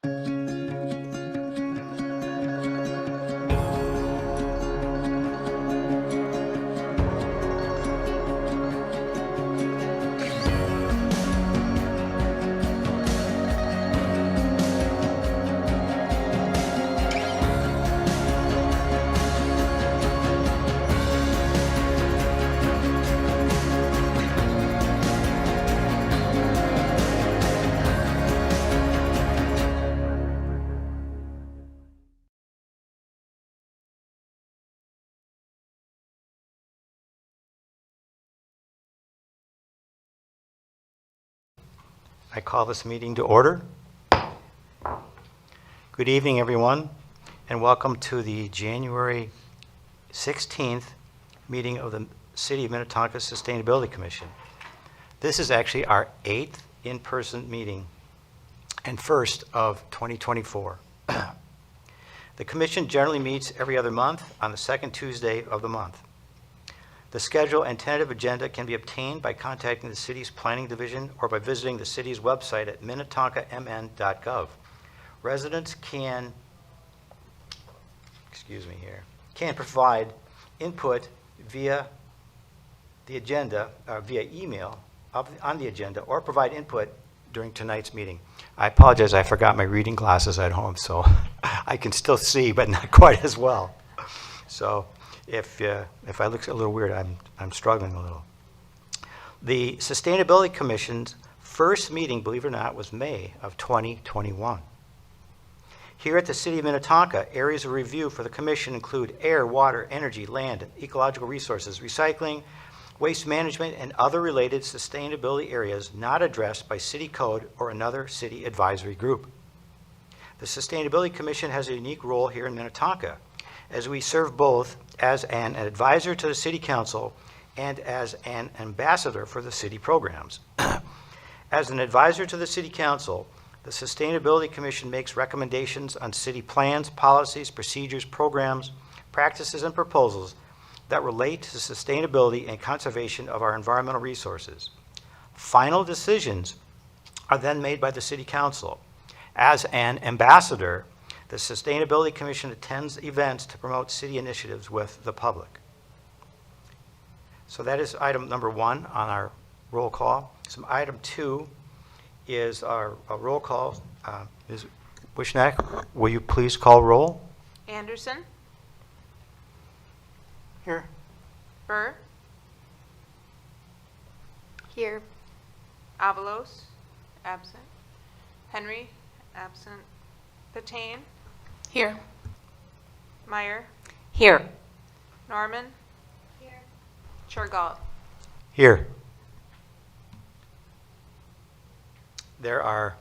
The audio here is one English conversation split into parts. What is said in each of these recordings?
I call this meeting to order. Good evening, everyone, and welcome to the January 16th meeting of the City of Minnetonka Sustainability Commission. This is actually our 8th in-person meeting and first of 2024. The Commission generally meets every other month on the second Tuesday of the month. The schedule and tentative agenda can be obtained by contacting the city's planning division or by visiting the city's website at minnetonkamn.gov. Residents can provide input via the agenda, via email on the agenda, or provide input during tonight's meeting. I apologize, I forgot my reading glasses at home, so I can still see, but not quite as well. So if I look a little weird, I'm struggling a little. The Sustainability Commission's first meeting, believe it or not, was May of 2021. Here at the City of Minnetonka, areas of review for the Commission include air, water, energy, land, ecological resources, recycling, waste management, and other related sustainability areas not addressed by City Code or another City Advisory Group. The Sustainability Commission has a unique role here in Minnetonka, as we serve both as an advisor to the City Council and as an ambassador for the city programs. As an advisor to the City Council, the Sustainability Commission makes recommendations on city plans, policies, procedures, programs, practices, and proposals that relate to sustainability and conservation of our environmental resources. Final decisions are then made by the City Council. As an ambassador, the Sustainability Commission attends events to promote city initiatives with the public. So that is item number 1 on our roll call. So item 2 is our roll call. Ms. Wishnak, will you please call roll? Anderson. Here. Burr. Here. Avalos. Absent. Henry. Absent. Patain. Here. Meyer. Here. Norman. Here. Churgal. Here. There are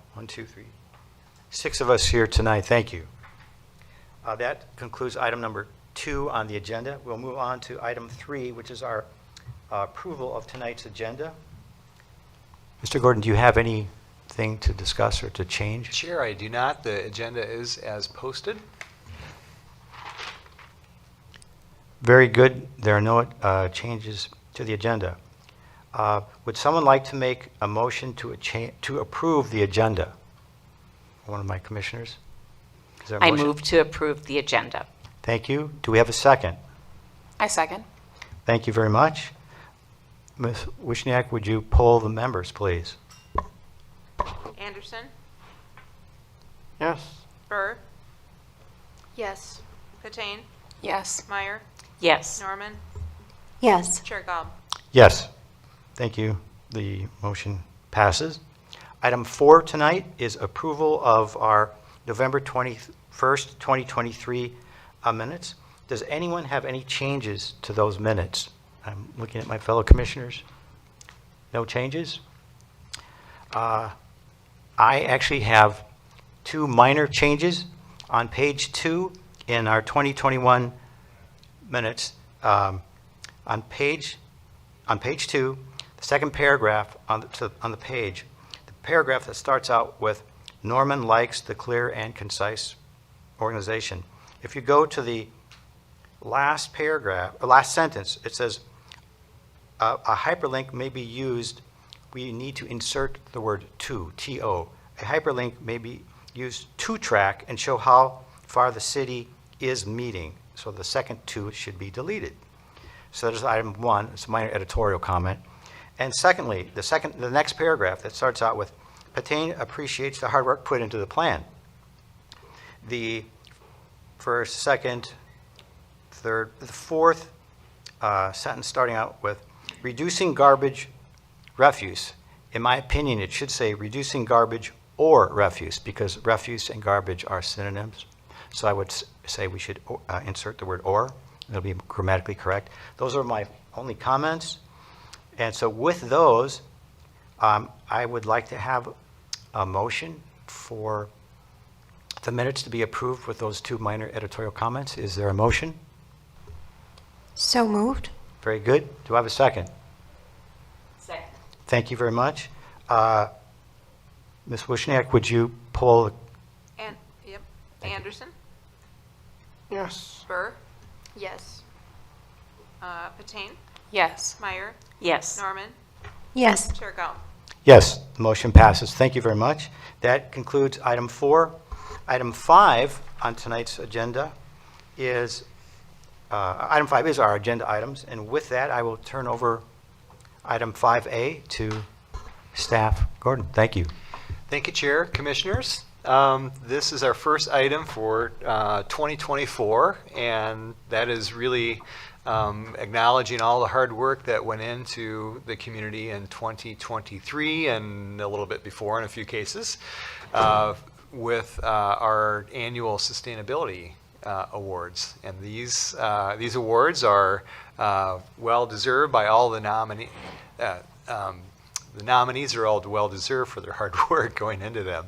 6 of us here tonight. Thank you. That concludes item number 2 on the agenda. We'll move on to item 3, which is our approval of tonight's agenda. Mr. Gordon, do you have anything to discuss or to change? Chair, I do not. The agenda is as posted. Very good. There are no changes to the agenda. Would someone like to make a motion to approve the agenda? One of my commissioners? Is there a I motion? move to approve the agenda. Thank you. Do we have a second? I second. Thank you very much. Ms. Wishniak, would you poll the members, please? Anderson. Yes. Burr. Yes. Patain. Yes. Meyer. Yes. Norman. Yes. Churgal. Yes. Thank you. The motion passes. Item 4 tonight is approval of our November 21st, 2023 minutes. Does anyone have any changes to those minutes? I'm looking at my fellow commissioners. No changes? I actually have 2 minor changes on page 2 in our 2021 minutes. On page 2, the second paragraph on the page, the paragraph that starts out with Norman likes the clear and concise organization. If you go to the last paragraph, or last sentence, it says a hyperlink may be used. We need to insert the word to, T-O. A hyperlink may be use to track and show how far the city is meeting. So the second two should be deleted. So that is item 1. It's a minor editorial comment. And secondly, the next paragraph that starts out with, Patain appreciates the hard work put into the plan. The first, second, third, the fourth sentence starting out with, reducing garbage refuse. In my opinion, it should say reducing garbage or refuse, because refuse and garbage are synonyms. So I would say we should insert the word or. It'll be grammatically correct. Those are my only comments. And so with those, I would like to have a motion for the minutes to be approved with those 2 minor editorial comments. Is there a motion? So moved. Very good. Do I have a second? Second. Thank you very much. Ms. Wozniak, would you pull? And, yep. Anderson, Yes. Burr, Yes. Patain, Yes. Meyer, Yes. Norman, Yes. Chair Galt. Yes, the motion passes. Thank you very much. That concludes item 4. Item 5 on tonight's agenda is, item 5 is our agenda items, and with that, I will turn over item 5A to staff. Gordon, thank you. Thank you, Chair, Commissioners. This is our first item for 2024, and that is really acknowledging all the hard work that went into the community in 2023 and a little bit before in a few cases with our annual sustainability awards. And these awards are well-deserved by all the nominees. The nominees are all well-deserved for their hard work going into them.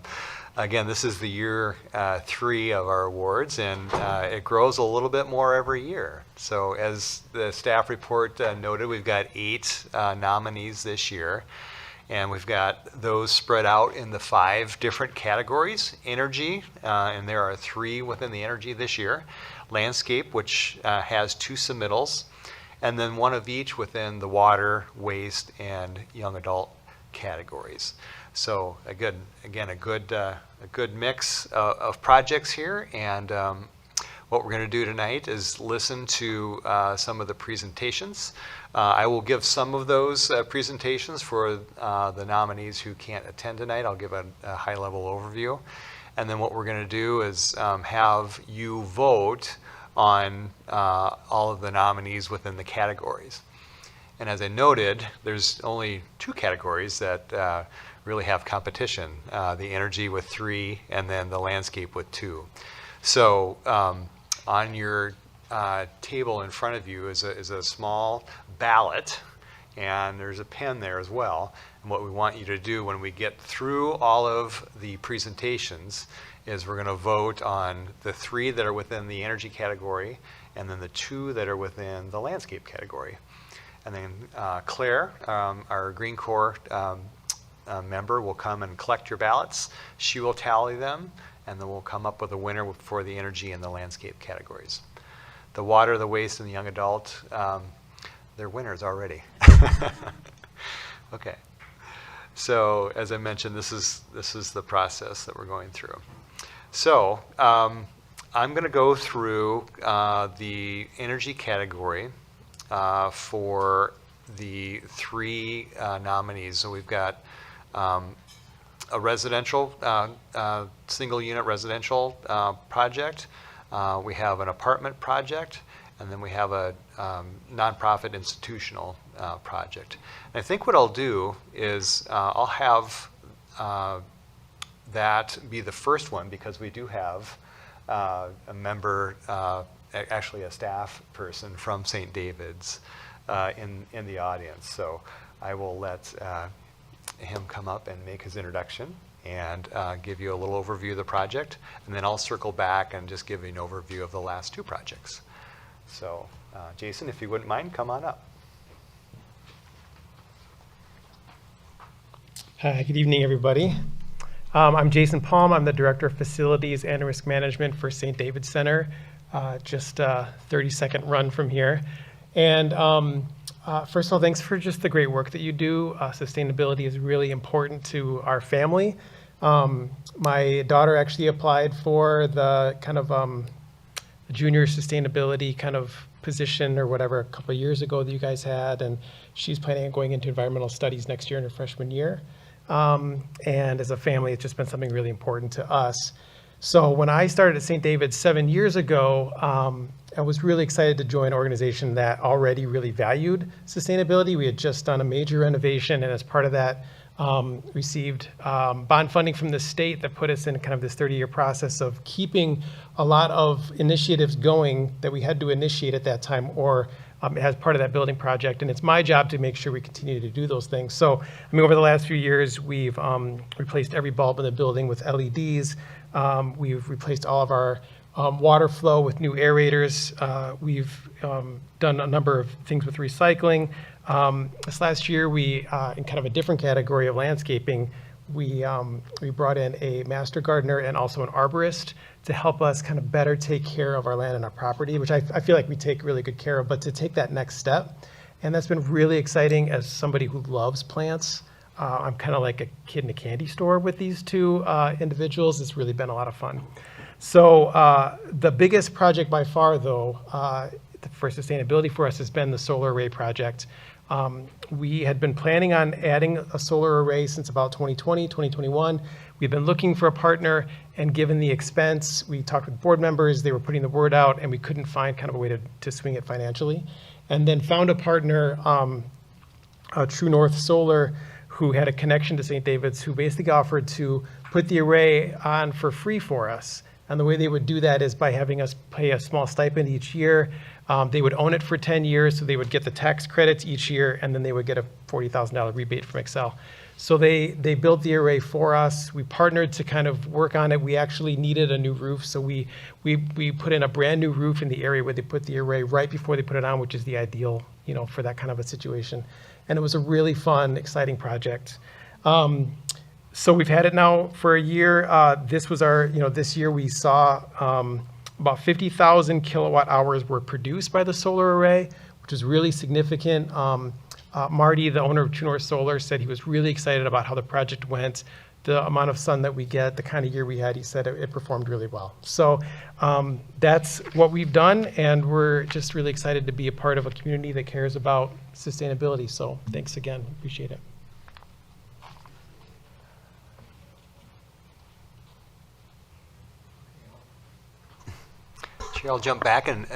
Again, this is the year 3 of our awards, and it grows a little bit more every year. So as the staff report noted, we've got 8 nominees this year, and we've got those spread out in the 5 different categories. Energy, and there are 3 within the energy this year. Landscape, which has 2 submittals, and then 1 of each within the water, waste, and young adult categories. So a good mix of projects here, and what we're going to do tonight is listen to some of the presentations. I will give some of those presentations for the nominees who can't attend tonight. I'll give a high-level overview, and then what we're going to do is have you vote on all of the nominees within the categories. And as I noted, there's only 2 categories that really have competition, the energy with 3 and then the landscape with 2. So on your table in front of you is a small ballot, and there's a pen there as well. And what we want you to do when we get through all of the presentations is we're going to vote on the 3 that are within the energy category and then the 2 that are within the landscape category. And then Claire, our Green Corps member, will come and collect your ballots. She will tally them, and then we'll come up with a winner for the energy and the landscape categories. The water, the waste, and the young adult, they're winners already. Okay. So as I mentioned, this is the process that we're going through. So I'm going to go through the energy category for the 3 nominees. So we've got a residential, single unit residential project. We have an apartment project, and then we have a nonprofit institutional project. And I think what I'll do is I'll have that be the first one, because we do have a member, actually a staff person from St. David's in the audience. So I will let him come up and make his introduction and give you a little overview of the project, and then I'll circle back and just give you an overview of the last 2 projects. So Jason, if you wouldn't mind, come on up. Hi, good evening, everybody. I'm Jason Palm. I'm the Director of Facilities and Risk Management for St. David's Center, just a 30-second run from here. And first of all, thanks for just the great work that you do. Sustainability is really important to our family. My daughter actually applied for the kind of junior sustainability kind of position or whatever a couple of years ago that you guys had, and she's planning on going into environmental studies next year in her freshman year. And as a family, it's just been something really important to us. So when I started at St. David's 7 years ago, I was really excited to join an organization that already really valued sustainability. We had just done a major renovation, and as part of that, received bond funding from the state that put us in kind of this 30-year process of keeping a lot of initiatives going that we had to initiate at that time or as part of that building project. And it's my job to make sure we continue to do those things. So, I mean, over the last few years, we've replaced every bulb in the building with LEDs. We've replaced all of our water flow with new aerators. We've done a number of things with recycling. This last year, we, in kind of a different category of landscaping, we brought in a master gardener and also an arborist to help us kind of better take care of our land and our property, which I feel like we take really good care of, but to take that next step. And that's been really exciting as somebody who loves plants. I'm kind of like a kid in a candy store with these two individuals. It's really been a lot of fun. So the biggest project by far, though, for sustainability for us has been the solar array project. We had been planning on adding a solar array since about 2020, 2021. We've been looking for a partner, and given the expense, we talked with board members, they were putting the word out, and we couldn't find kind of a way to swing it financially. And then found a partner, True North Solar, who had a connection to St. David's, who basically offered to put the array on for free for us. And the way they would do that is by having us pay a small stipend each year. They would own it for 10 years, so they would get the tax credits each year, and then they would get a $40,000 rebate from Excel. So they built the array for us. We partnered to kind of work on it. We actually needed a new roof, so we put in a brand new roof in the area where they put the array right before they put it on, which is the ideal, for that kind of a situation. And it was a really fun, exciting project. So we've had it now for a year. This was our, this year we saw about 50,000 kilowatt hours were produced by the solar array, which is really significant. Marty, the owner of True North Solar, said he was really excited about how the project went, the amount of sun that we get, the kind of year we had. He said it performed really well. So that's what we've done, and we're just really excited to be a part of a community that cares about sustainability. So thanks again, appreciate it. Chair, I'll jump back and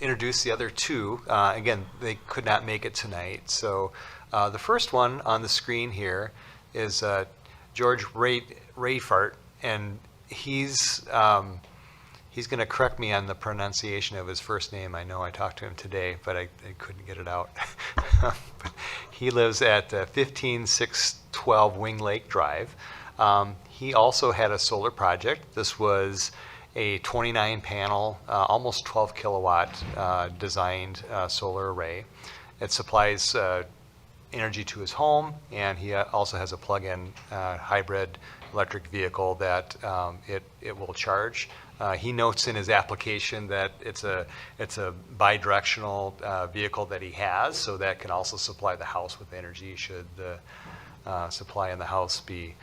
introduce the other two. Again, they could not make it tonight. So the first one on the screen here is George Rayfart, and he's going to correct me on the pronunciation of his first name. I know I talked to him today, but I couldn't get it out. But he lives at 15612 Wing Lake Drive. He also had a solar project. This was a 29 panel, almost 12 kilowatt designed solar array. It supplies energy to his home, and he also has a plug-in hybrid electric vehicle that it will charge. He notes in his application that it's a bi-directional vehicle that he has, so that can also supply the house with energy should the supply in the house be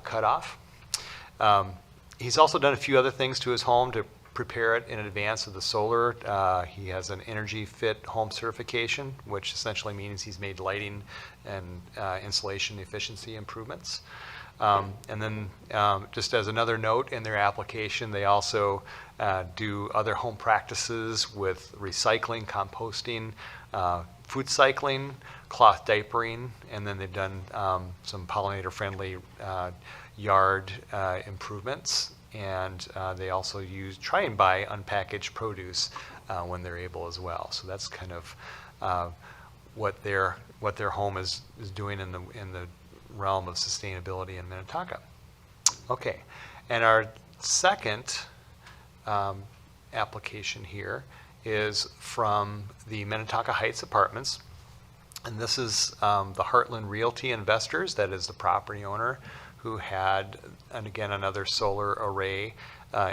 cut off. He's also done a few other things to his home to prepare it in advance of the solar. He has an Energy Fit home certification, which essentially means he's made lighting and insulation efficiency improvements. And then just as another note in their application, they also do other home practices with recycling, composting, food cycling, cloth diapering, and then they've done some pollinator-friendly yard improvements, and they also try and buy unpackaged produce when they're able as well. So that's kind of what their home is doing in the realm of sustainability in Minnetonka. Okay, and our second application here is from the Minnetonka Heights Apartments, and this is the Heartland Realty Investors, that is the property owner, who had, and again, another solar array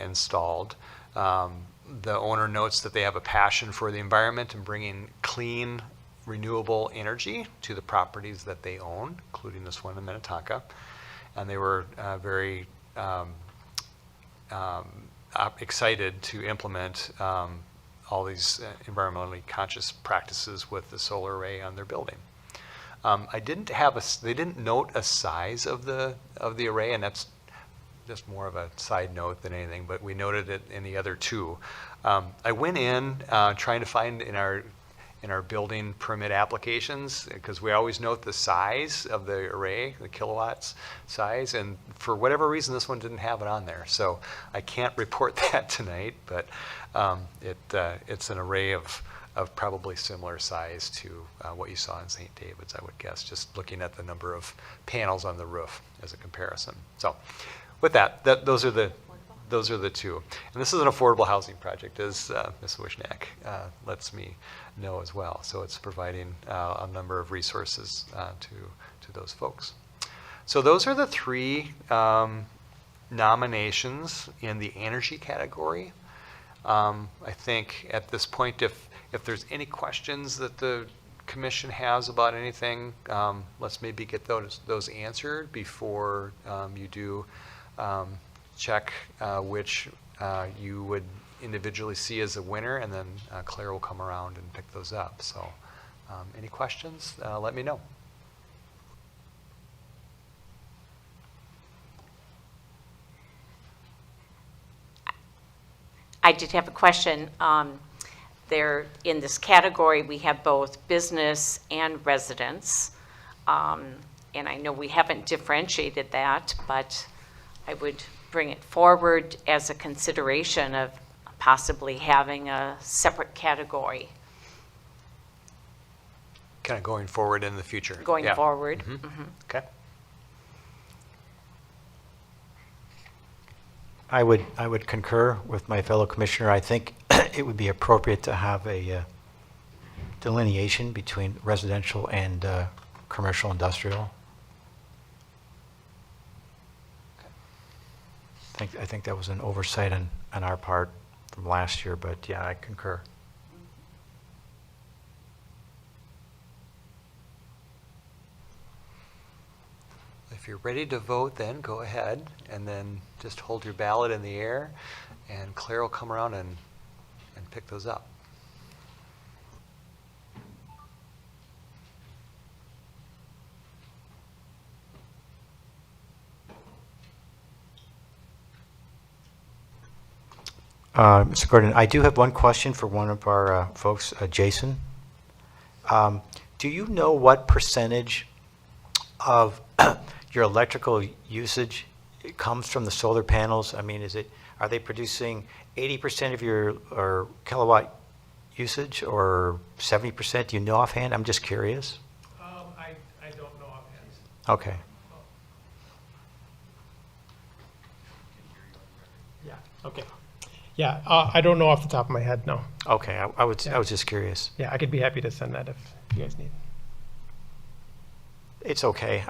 installed. The owner notes that they have a passion for the environment and bringing clean, renewable energy to the properties that they own, including this one in Minnetonka. and they were very excited to implement all these environmentally conscious practices with the solar array on their building. They didn't note a size of the array, and that's just more of a side note than anything, but we noted it in the other two. I went in trying to find in our building permit applications, because we always note the size of the array, the kilowatts size, and for whatever reason, this one didn't have it on there. So I can't report that tonight, but it's an array of probably similar size to what you saw in St. David's, I would guess, just looking at the number of panels on the roof as a comparison. So with that, those are the two. And this is an affordable housing project, as Ms. Wishnak lets me know as well. So it's providing a number of resources to those folks. So those are the three nominations in the energy category. I think at this point, if there's any questions that the commission has about anything, let's maybe get those answered before you do check which you would individually see as a winner, and then Claire will come around and pick those up. So any questions, let me know. I did have a question. There, in this category, we have both business and residents. And I know we haven't differentiated that, but I would bring it forward as a consideration of possibly having a separate category Kind of going forward in the future. going Yeah. forward. Mhm. Mhm. Okay. I would concur with my fellow commissioner. I think it would be appropriate to have a delineation between residential and commercial industrial. I think that was an oversight on our part from last year, but yeah, I concur. If you're ready to vote, then go ahead and then just hold your ballot in the air, and Claire will come around and pick those up. Mr. Gordon, I do have one question for one of our folks, Jason. Do you know what percentage of your electrical usage comes from the solar panels? I mean, are they producing 80% of your or kilowatt usage, or 70%? Do you know offhand? I'm just curious. I don't know offhand. Okay. Yeah, okay. Yeah, I don't know off the top of my head, no. Okay, I was Yeah. just curious. Yeah, I could be happy to send that if you guys need. It's okay.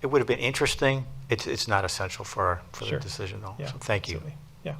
It would have been interesting. It's not essential for the Sure. decision, though. Yeah, So thank you. absolutely. Yeah.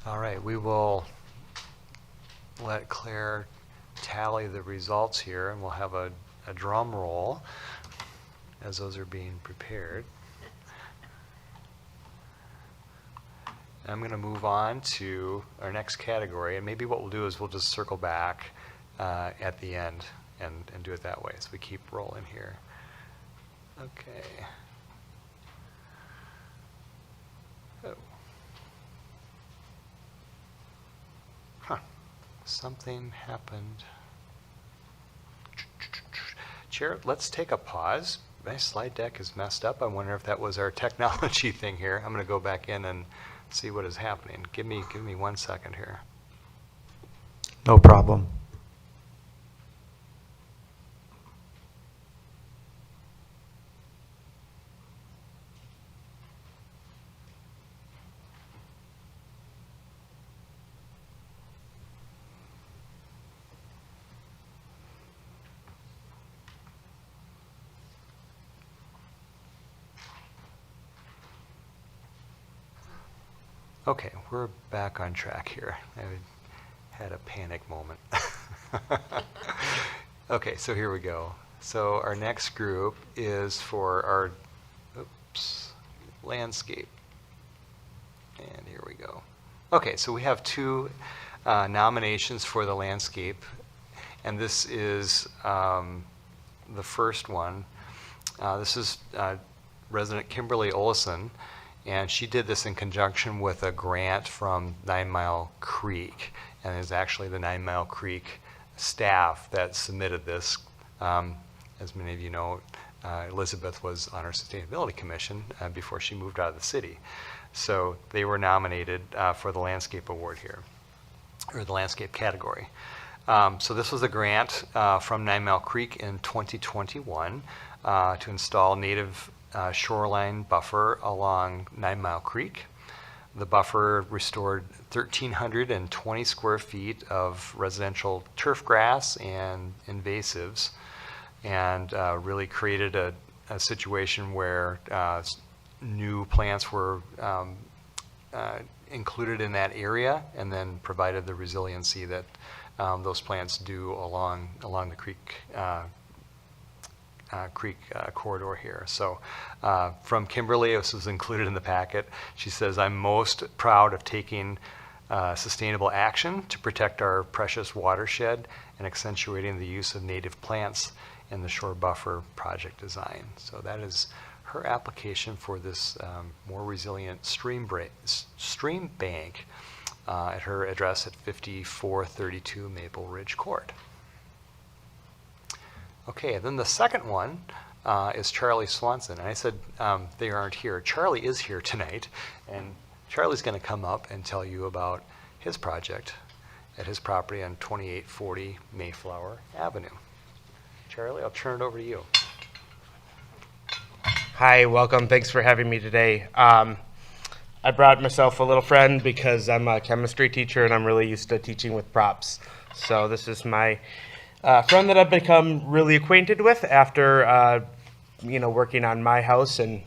All right, we will let Claire tally the results here, and we'll have a drum roll as those are being prepared. I'm going to move on to our next category, and maybe what we'll do is we'll just circle back at the end and do it that way, so we keep rolling here. Okay. Oh. Huh. Something happened. Chair, let's take a pause my slide deck is messed up. I wonder if that was our technology thing here. I'm going to go back in and see what is happening. Give me 1 second here. No problem. Okay, we're back on track here. I had a panic moment. Okay, so here we go. So our next group is for our landscape. And here we go. Okay, so we have two nominations for the landscape. And this is the first one. This is resident Kimberly Olson. And she did this in conjunction with a grant from 9 Mile Creek. And it was actually the 9 Mile Creek staff that submitted this. As many of you know, Elizabeth was on our Sustainability Commission before she moved out of the city. So they were nominated for the Landscape Award here, or the Landscape category. So this was a grant from 9 Mile Creek in 2021 to install native shoreline buffer along 9 Mile Creek. The buffer restored 1,320 square feet of residential turf grass and invasives, and really created a situation where new plants were included in that area, and then provided the resiliency that those plants do along the creek corridor here. So from Kimberly, this was included in the packet. She says, "I'm most proud of taking sustainable action to protect our precious watershed and accentuating the use of native plants in the shore buffer project design." So that is her application for this more resilient stream bank at her address at 5432 Maple Ridge Court. Okay, then the second one is Charlie Swanson. And I said they aren't here. Charlie is here tonight, and Charlie's going to come up and tell you about his project at his property on 2840 Mayflower Avenue. Charlie, I'll turn it over to you. Hi, welcome. Thanks for having me today. I brought myself a little friend because I'm a chemistry teacher and I'm really used to teaching with props. So this is my friend that I've become really acquainted with after working on my house and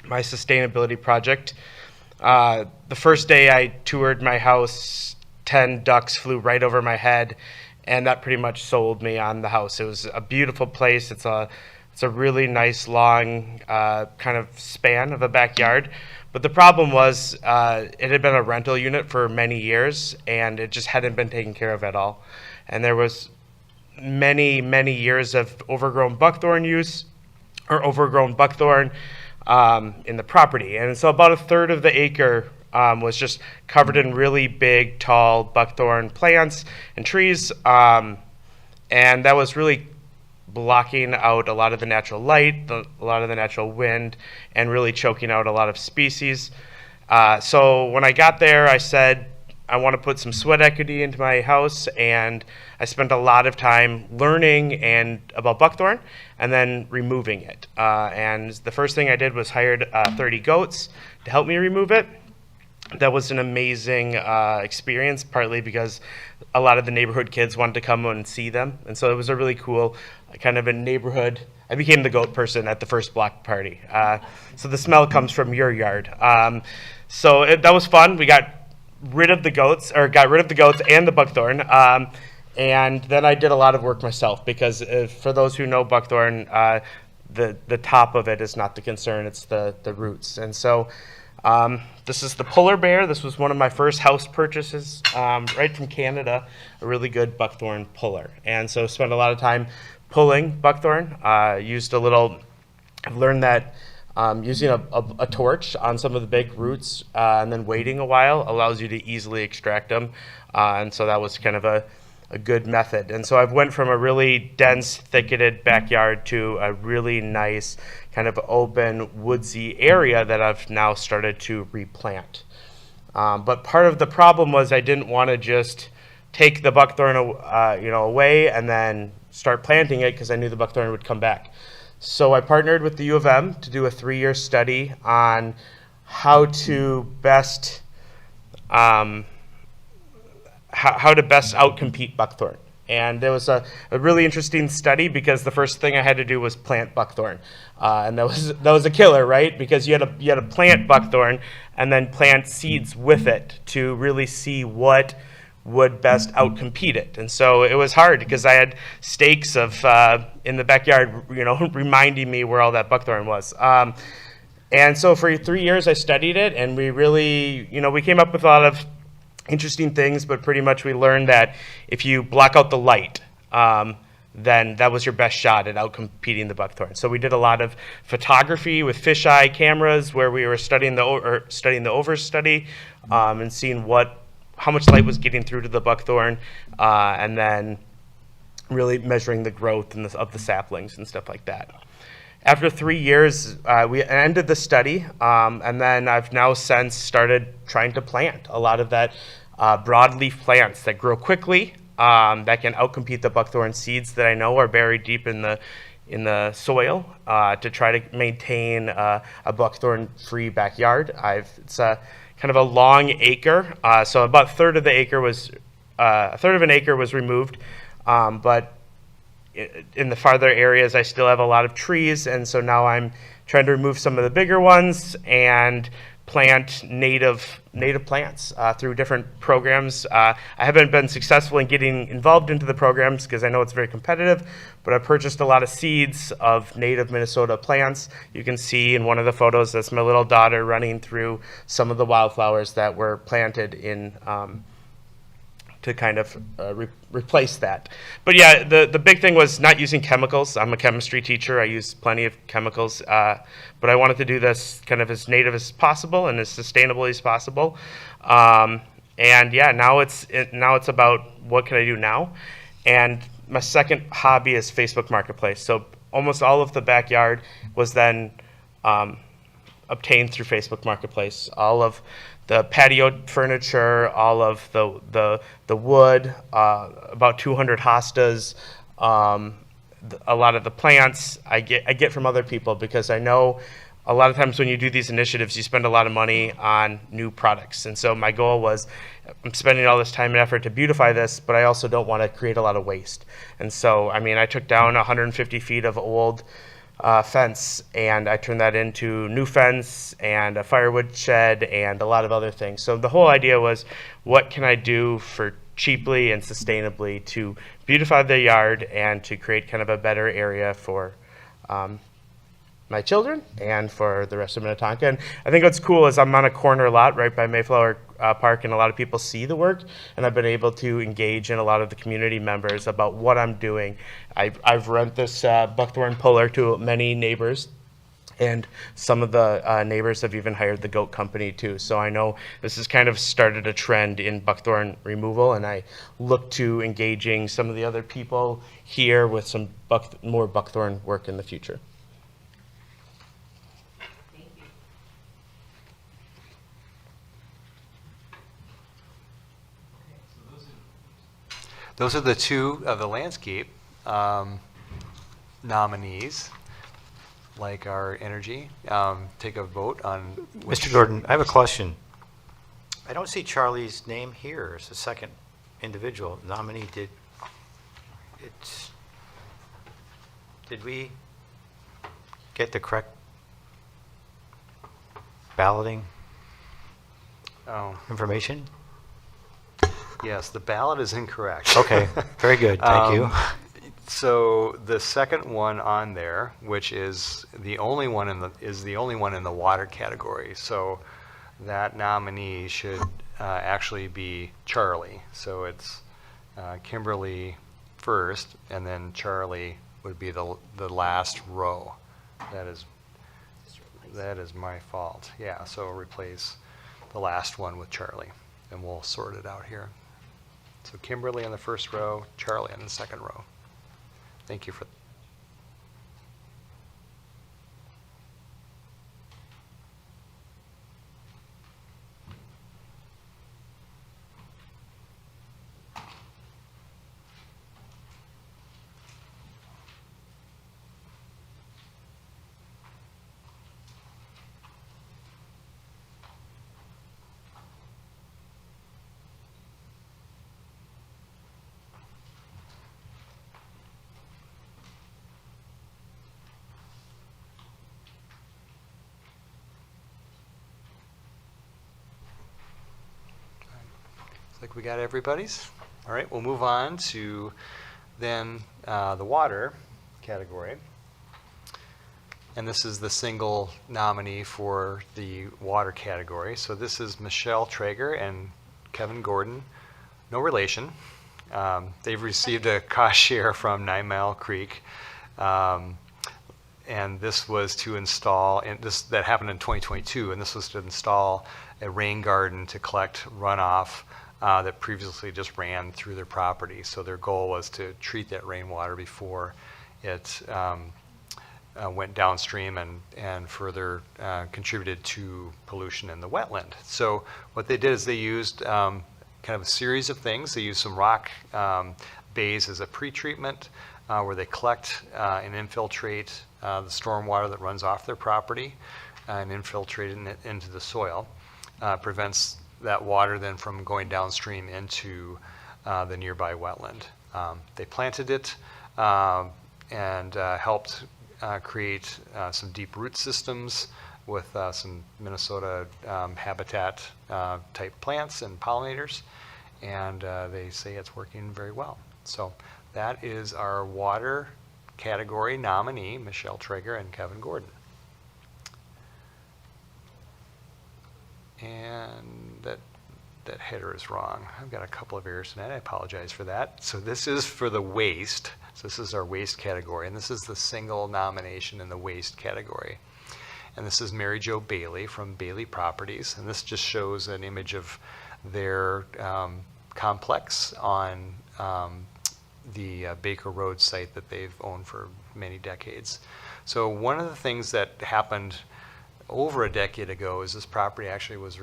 my sustainability project. The first day I toured my house, 10 ducks flew right over my head, and that pretty much sold me on the house. It was a beautiful place. It's a really nice long kind of span of a backyard. But the problem was it had been a rental unit for many years, and it just hadn't been taken care of at all. And there was many, many years of overgrown buckthorn use, or overgrown buckthorn in the property. And so about a third of the acre was just covered in really big, tall buckthorn plants and trees. And that was really blocking out a lot of the natural light, a lot of the natural wind, and really choking out a lot of species. So when I got there, I said, I want to put some sweat equity into my house, and I spent a lot of time learning about buckthorn and then removing it. And the first thing I did was hired 30 goats to help me remove it. That was an amazing experience, partly because a lot of the neighborhood kids wanted to come and see them. And so it was a really cool kind of a neighborhood. I became the goat person at the first block party. So the smell comes from your yard. That was fun. We got rid of the goats and the buckthorn. And then I did a lot of work myself, because for those who know buckthorn, the top of it is not the concern, it's the roots. And so this is the polar bear. This was one of my first house purchases, right from Canada, a really good buckthorn puller. And so spent a lot of time pulling buckthorn. I've learned that using a torch on some of the big roots and then waiting a while allows you to easily extract them. And so that was kind of a a good method. And so I've went from a really dense, thicketed backyard to a really nice kind of open, woodsy area that I've now started to replant. But part of the problem was I didn't want to just take the buckthorn away and then start planting it because I knew the buckthorn would come back. So I partnered with the U of M to do a 3-year study on how to best how to best outcompete buckthorn. And there was a really interesting study because the first thing I had to do was plant buckthorn, and that was a killer, right? Because you had to plant buckthorn and then plant seeds with it to really see what would best outcompete it. And so it was hard because I had stakes of in the backyard, reminding me where all that buckthorn was. And so for 3 years I studied it, and we really, we came up with a lot of interesting things, but pretty much we learned that if you block out the light, then that was your best shot at outcompeting the buckthorn. So we did a lot of photography with fisheye cameras where we were studying the overstudy and seeing how much light was getting through to the buckthorn, and then really measuring the growth of the saplings and stuff like that. After 3 years, we ended the study, and then I've now since started trying to plant a lot of that broadleaf plants that grow quickly, that can outcompete the buckthorn seeds that I know are buried deep in the soil, to try to maintain a buckthorn-free backyard. It's a kind of a long acre, so about a third of an acre was removed, but in the farther areas, I still have a lot of trees, and so now I'm trying to remove some of the bigger ones and plant native plants through different programs. I haven't been successful in getting involved into the programs because I know it's very competitive, but I purchased a lot of seeds of native Minnesota plants. You can see in one of the photos, that's my little daughter running through some of the wildflowers that were planted in to kind of replace that. But yeah, the big thing was not using chemicals. I'm a chemistry teacher. I use plenty of chemicals, but I wanted to do this kind of as native as possible and as sustainably as possible. And yeah, now it's about what can I do now. And my second hobby is Facebook Marketplace. So almost all of the backyard was then obtained through Facebook Marketplace. All of the patio furniture, all of the wood, about 200 hostas, a lot of the plants I get from other people because I know a lot of times when you do these initiatives, you spend a lot of money on new products. And so my goal was, I'm spending all this time and effort to beautify this, but I also don't want to create a lot of waste. And so, I took down 150 feet of old fence, and I turned that into new fence and a firewood shed and a lot of other things. So the whole idea was, what can I do for cheaply and sustainably to beautify the yard and to create kind of a better area for my children and for the rest of Minnetonka. And I think what's cool is I'm on a corner lot right by Mayflower Park, and a lot of people see the work, and I've been able to engage in a lot of the community members about what I'm doing. I've rent this buckthorn puller to many neighbors, and some of the neighbors have even hired the goat company too. So I know this has kind of started a trend in buckthorn removal, and I look to engaging some of the other people here with some more buckthorn work in the future. Those are the two of the landscape nominees, like our energy. Take a vote on which. Mr. Jordan, I have a question. I don't see Charlie's name here as the second individual nominee. Did we get the correct balloting Oh, information? yes, the ballot is incorrect. Okay, very good, thank you. So the second one on there, which is the only one in the water category. So that nominee should actually be Charlie. So it's Kimberly first, and then Charlie would be the last row. That is my fault. Yeah. So replace the last one with Charlie, and we'll sort it out here. So Kimberly in the first row, Charlie in the second row. Thank you for. Looks like we got everybody's. All right, we'll move on to then the water category. And this is the single nominee for the water category. So this is Michelle Traeger and Kevin Gordon, no relation. They've received a cost share from 9 Mile Creek. And this was to install, and that happened in 2022, and this was to install a rain garden to collect runoff that previously just ran through their property. So their goal was to treat that rainwater before it went downstream and further contributed to pollution in the wetland. So what they did is they used kind of a series of things. They used some rock bays as a pretreatment where they collect and infiltrate the stormwater that runs off their property and infiltrate it into the soil. Prevents that water then from going downstream into the nearby wetland. They planted it and helped create some deep root systems with some Minnesota habitat type plants and pollinators, and they say it's working very well. So that is our water category nominee, Michelle Traeger and Kevin Gordon. And that header is wrong. I've got a couple of errors tonight. I apologize for that. So this is for the waste. So this is our waste category, and this is the single nomination in the waste category. And this is Mary Jo Bailey from Bailey Properties, and this just shows an image of their complex on the Baker Road site that they've owned for many decades. So one of the things that happened over a decade ago is this property actually was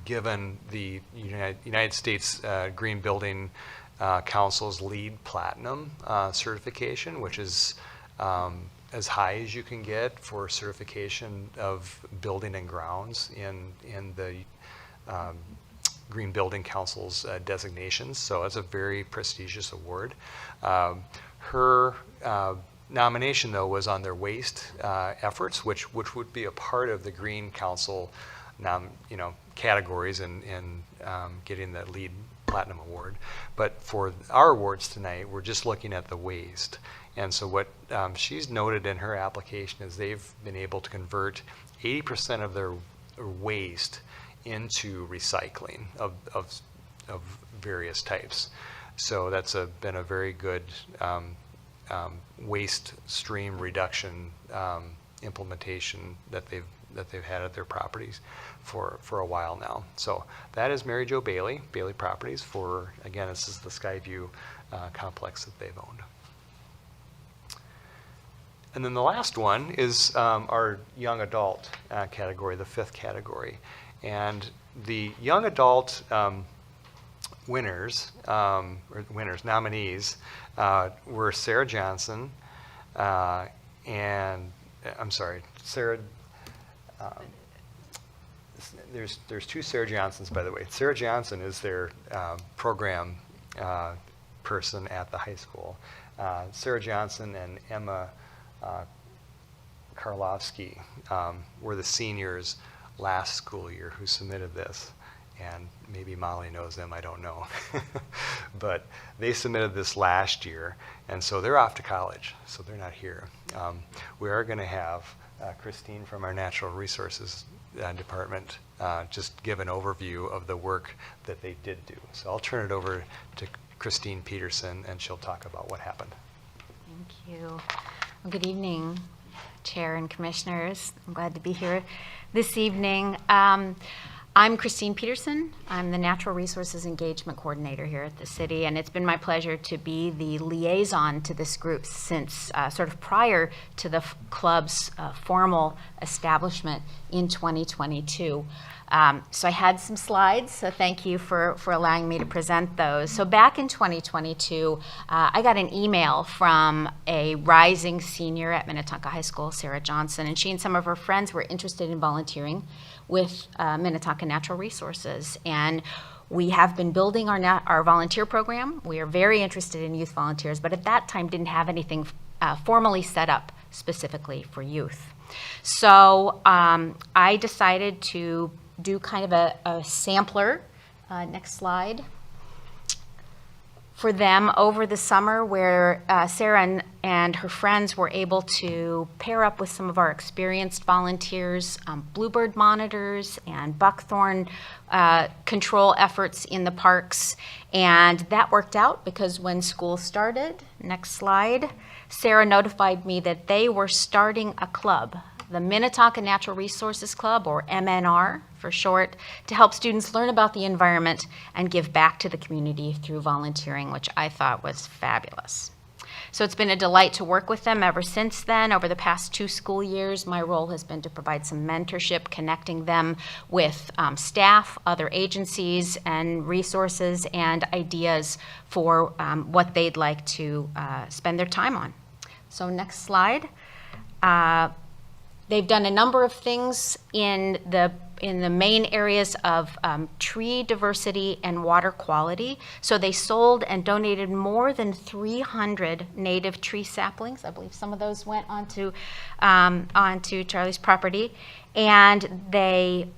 given the United States Green Building Council's LEED Platinum certification, which is as high as you can get for certification of building and grounds in the Green Building Council's designations. So it's a very prestigious award. Her nomination, though, was on their waste efforts, which would be a part of the Green Council categories in getting the LEED Platinum Award. But for our awards tonight, we're just looking at the waste. And so what she's noted in her application is they've been able to convert 80% of their waste into recycling of various types. So that's been a very good waste stream reduction implementation that they've had at their properties for a while now. So that is Mary Jo Bailey, Bailey Properties for, again, this is the Skyview complex that they've owned. And then the last one is our young adult category, the fifth category. And the young adult nominees were Sarah Johnson and, I'm sorry, Sarah, there's two Sarah Johnsons, by the way. Sarah Johnson is their program person at the high school. Sarah Johnson and Emma Karlovsky were the seniors last school year who submitted this. And maybe Molly knows them, I don't know. But they submitted this last year, and so they're off to college, so they're not here. We are going to have Christine from our Natural Resources Department just give an overview of the work that they did do. So I'll turn it over to Christine Peterson, and she'll talk about what happened. Thank you. Well, good evening, Chair and Commissioners. I'm glad to be here this evening. I'm Christine Peterson. I'm the Natural Resources Engagement Coordinator here at the city, and it's been my pleasure to be the liaison to this group since sort of prior to the club's formal establishment in 2022. So I had some slides, so thank you for allowing me to present those. So back in 2022, I got an email from a rising senior at Minnetonka High School, Sarah Johnson, and she and some of her friends were interested in volunteering with Minnetonka Natural Resources. And we have been building our volunteer program. We are very interested in youth volunteers, but at that time didn't have anything formally set up specifically for youth. So I decided to do kind of a sampler, next slide, for them over the summer where Sarah and her friends were able to pair up with some of our experienced volunteers, bluebird monitors and buckthorn control efforts in the parks. And that worked out because when school started, next slide, Sarah notified me that they were starting a club, the Minnetonka Natural Resources Club, or MNR for short, to help students learn about the environment and give back to the community through volunteering, which I thought was fabulous. So it's been a delight to work with them ever since then. Over the past 2 school years, my role has been to provide some mentorship, connecting them with staff, other agencies, and resources and ideas for what they'd like to spend their time on. So next slide. They've done a number of things in the main areas of tree diversity and water quality. So they sold and donated more than 300 native tree saplings. I believe some of those went onto Charlie's property. And they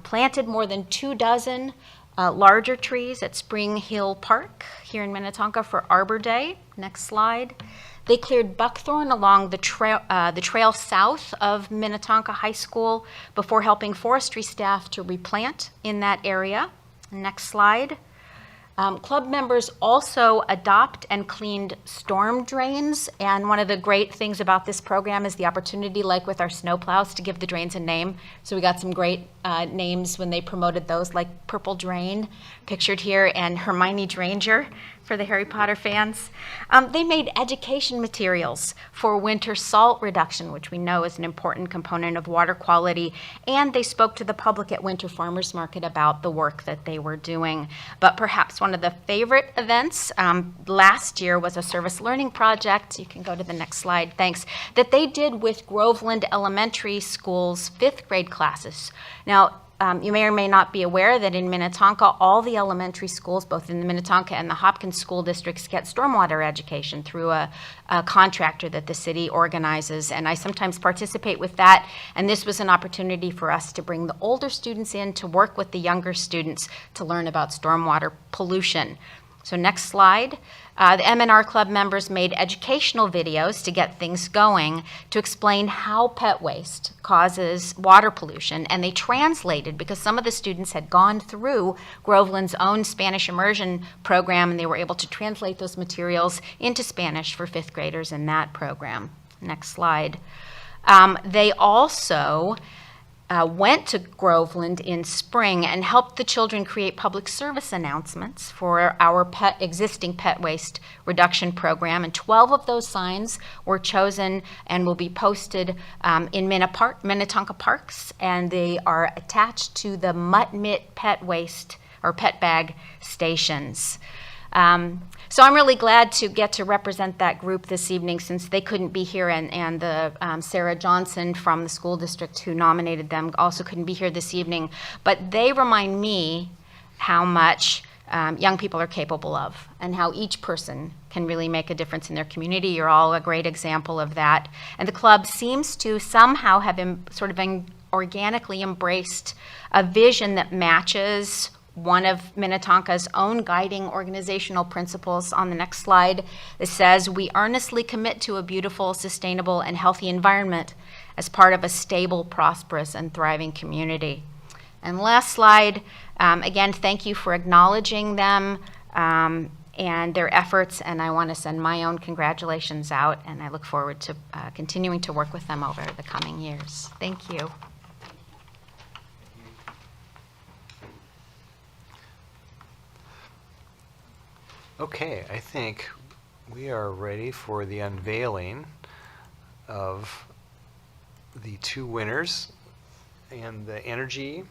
planted more than 24 larger trees at Spring Hill Park here in Minnetonka for Arbor Day. Next slide. They cleared buckthorn along the trail south of Minnetonka High School before helping forestry staff to replant in that area. Next slide. Club members also adopt and cleaned storm drains, and one of the great things about this program is the opportunity, like with our snowplows, to give the drains a name. So we got some great names when they promoted those, like Purple Drain, pictured here, and Hermione Dranger for the Harry Potter fans. They made education materials for winter salt reduction, which we know is an important component of water quality, and they spoke to the public at Winter Farmers Market about the work that they were doing. But perhaps one of the favorite events last year was a service learning project, you can go to the next slide, thanks, that they did with Groveland Elementary School's 5th grade classes. Now, you may or may not be aware that in Minnetonka, all the elementary schools, both in the Minnetonka and the Hopkins school districts, get stormwater education through a contractor that the city organizes. And I sometimes participate with that. And this was an opportunity for us to bring the older students in to work with the younger students to learn about stormwater pollution. So next slide. The MNR Club members made educational videos to get things going to explain how pet waste causes water pollution, and they translated, because some of the students had gone through Groveland's own Spanish immersion program, and they were able to translate those materials into Spanish for 5th graders in that program. Next slide. They also went to Groveland in spring and helped the children create public service announcements for our existing pet waste reduction program. And 12 of those signs were chosen and will be posted in Minnetonka parks, and they are attached to the Mutt Mitt pet waste or pet bag stations. So I'm really glad to get to represent that group this evening, since they couldn't be here, and the Sarah Johnson from the school district who nominated them also couldn't be here this evening. But they remind me how much young people are capable of, and how each person can really make a difference in their community. You're all a great example of that. And the club seems to somehow have organically embraced a vision that matches one of Minnetonka's own guiding organizational principles. On the next slide, it says, "We earnestly commit to a beautiful, sustainable, and healthy environment as part of a stable, prosperous, and thriving community." And last slide, again, thank you for acknowledging them and their efforts, and I want to send my own congratulations out, and I look forward to continuing to work with them over the coming years. Thank you. Okay, I think we are ready for the unveiling of the two winners and the energy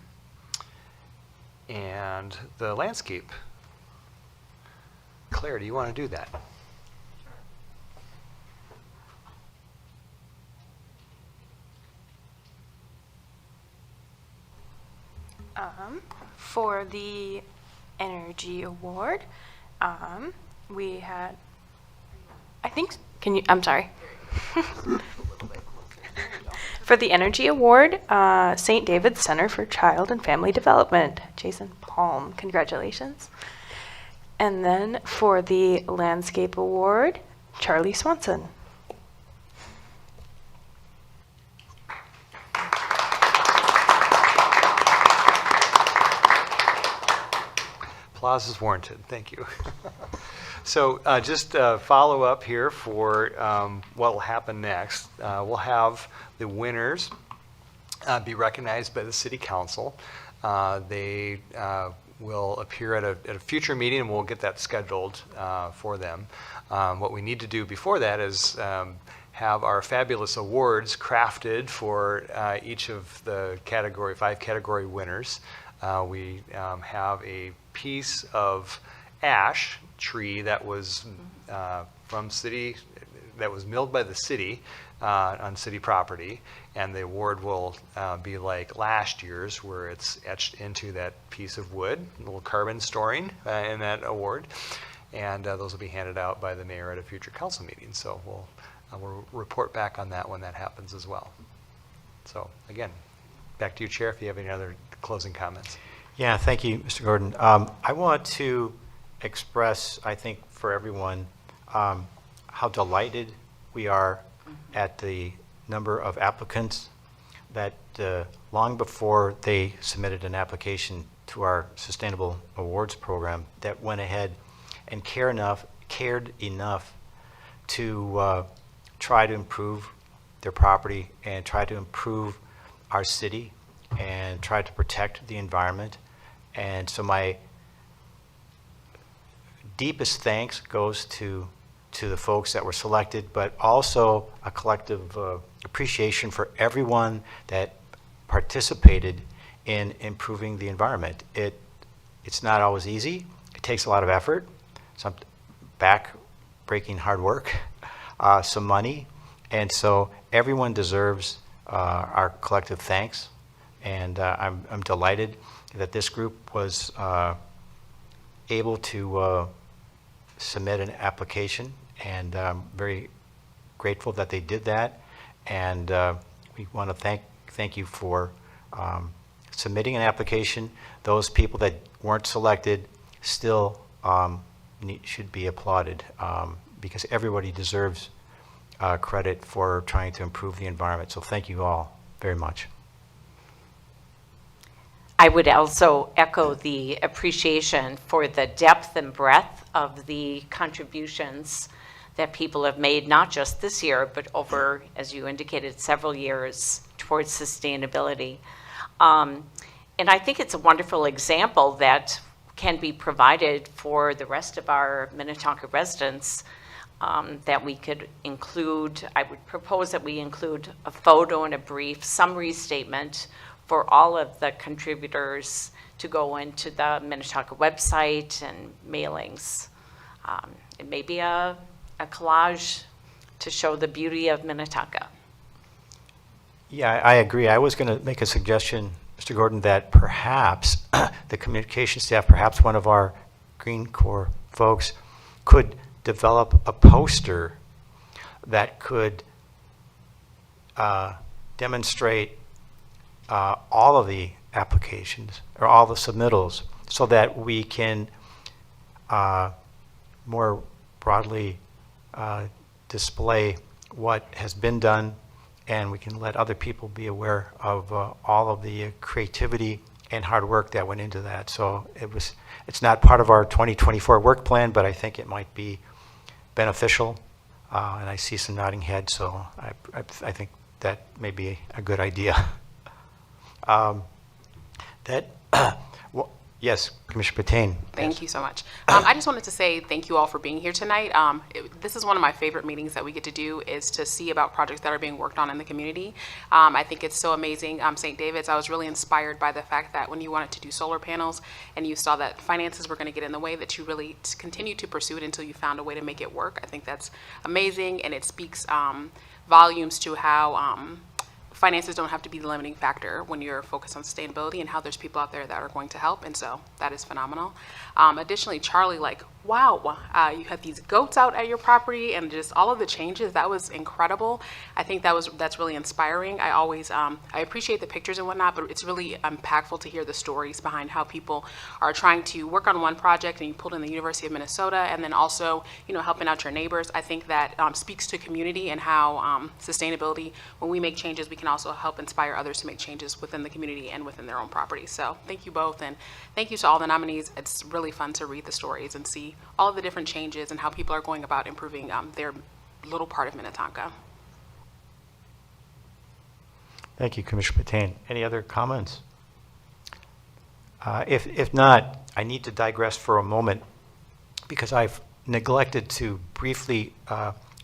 and the landscape. Claire, do you want to do that? For the Energy Award, we had, I'm sorry. For the Energy Award, St. David's Center for Child and Family Development, Jason Palm, congratulations. And then for the Landscape Award, Charlie Swanson. Applause is warranted. Thank you. So just follow up here for what will happen next. We'll have the winners be recognized by the City Council. They will appear at a future meeting, and we'll get that scheduled for them. What we need to do before that is have our fabulous awards crafted for each of the 5 category winners. We have a piece of ash tree that was that was milled by the city on city property, and the award will be like last year's, where it's etched into that piece of wood, a little carbon storing in that award, and those will be handed out by the mayor at a future council meeting. So we'll report back on that when that happens as well. So again, back to you, Chair, if you have any other closing comments. Yeah, thank you, Mr. Gordon. I want to express, I think, for everyone, how delighted we are at the number of applicants that long before they submitted an application to our Sustainable Awards program, that went ahead and cared enough to try to improve their property and try to improve our city and try to protect the environment. And so my deepest thanks goes to the folks that were selected, but also a collective appreciation for everyone that participated in improving the environment. It's not always easy. It takes a lot of effort, some back-breaking hard work, some money, and so everyone deserves our collective thanks. And I'm delighted that this group was able to submit an application, and I'm very grateful that they did that. And we want to thank you for submitting an application. Those people that weren't selected still should be applauded, because everybody deserves credit for trying to improve the environment. So thank you all very much. I would also echo the appreciation for the depth and breadth of the contributions that people have made, not just this year, but over, as you indicated, several years towards sustainability. And I think it's a wonderful example that can be provided for the rest of our Minnetonka residents, that we could include. I would propose that we include a photo and a brief summary statement for all of the contributors to go into the Minnetonka website and mailings. It may be a collage to show the beauty of Minnetonka. Yeah, I agree. I was going to make a suggestion, Mr. Gordon, that perhaps the communication staff, perhaps one of our Green Corps folks, could develop a poster that could demonstrate all of the applications or all the submittals, so that we can more broadly display what has been done, and we can let other people be aware of all of the creativity and hard work that went into that. So it's not part of our 2024 work plan, but I think it might be beneficial, and I see some nodding heads, so I think that may be a good idea. Yes, Commissioner Patain. Thank you so much. I just wanted to say thank you all for being here tonight. This is one of my favorite meetings that we get to do, is to see about projects that are being worked on in the community. I think it's so amazing. St. David's, I was really inspired by the fact that when you wanted to do solar panels and you saw that finances were going to get in the way, that you really continued to pursue it until you found a way to make it work. I think that's amazing, and it speaks volumes to how finances don't have to be the limiting factor when you're focused on sustainability, and how there's people out there that are going to help, and so that is phenomenal. Additionally, Charlie, like, wow, you had these goats out at your property, and just all of the changes, that was incredible. I think that's really inspiring. I always, I appreciate the pictures and whatnot, but it's really impactful to hear the stories behind how people are trying to work on one project, and you pulled in the University of Minnesota, and then also, helping out your neighbors. I think that speaks to community, and how sustainability, when we make changes, we can also help inspire others to make changes within the community and within their own property. So thank you both, and thank you to all the nominees. It's really fun to read the stories and see all of the different changes and how people are going about improving their little part of Minnetonka. Thank you, Commissioner Patain. Any other comments? If not, I need to digress for a moment, because I've neglected to briefly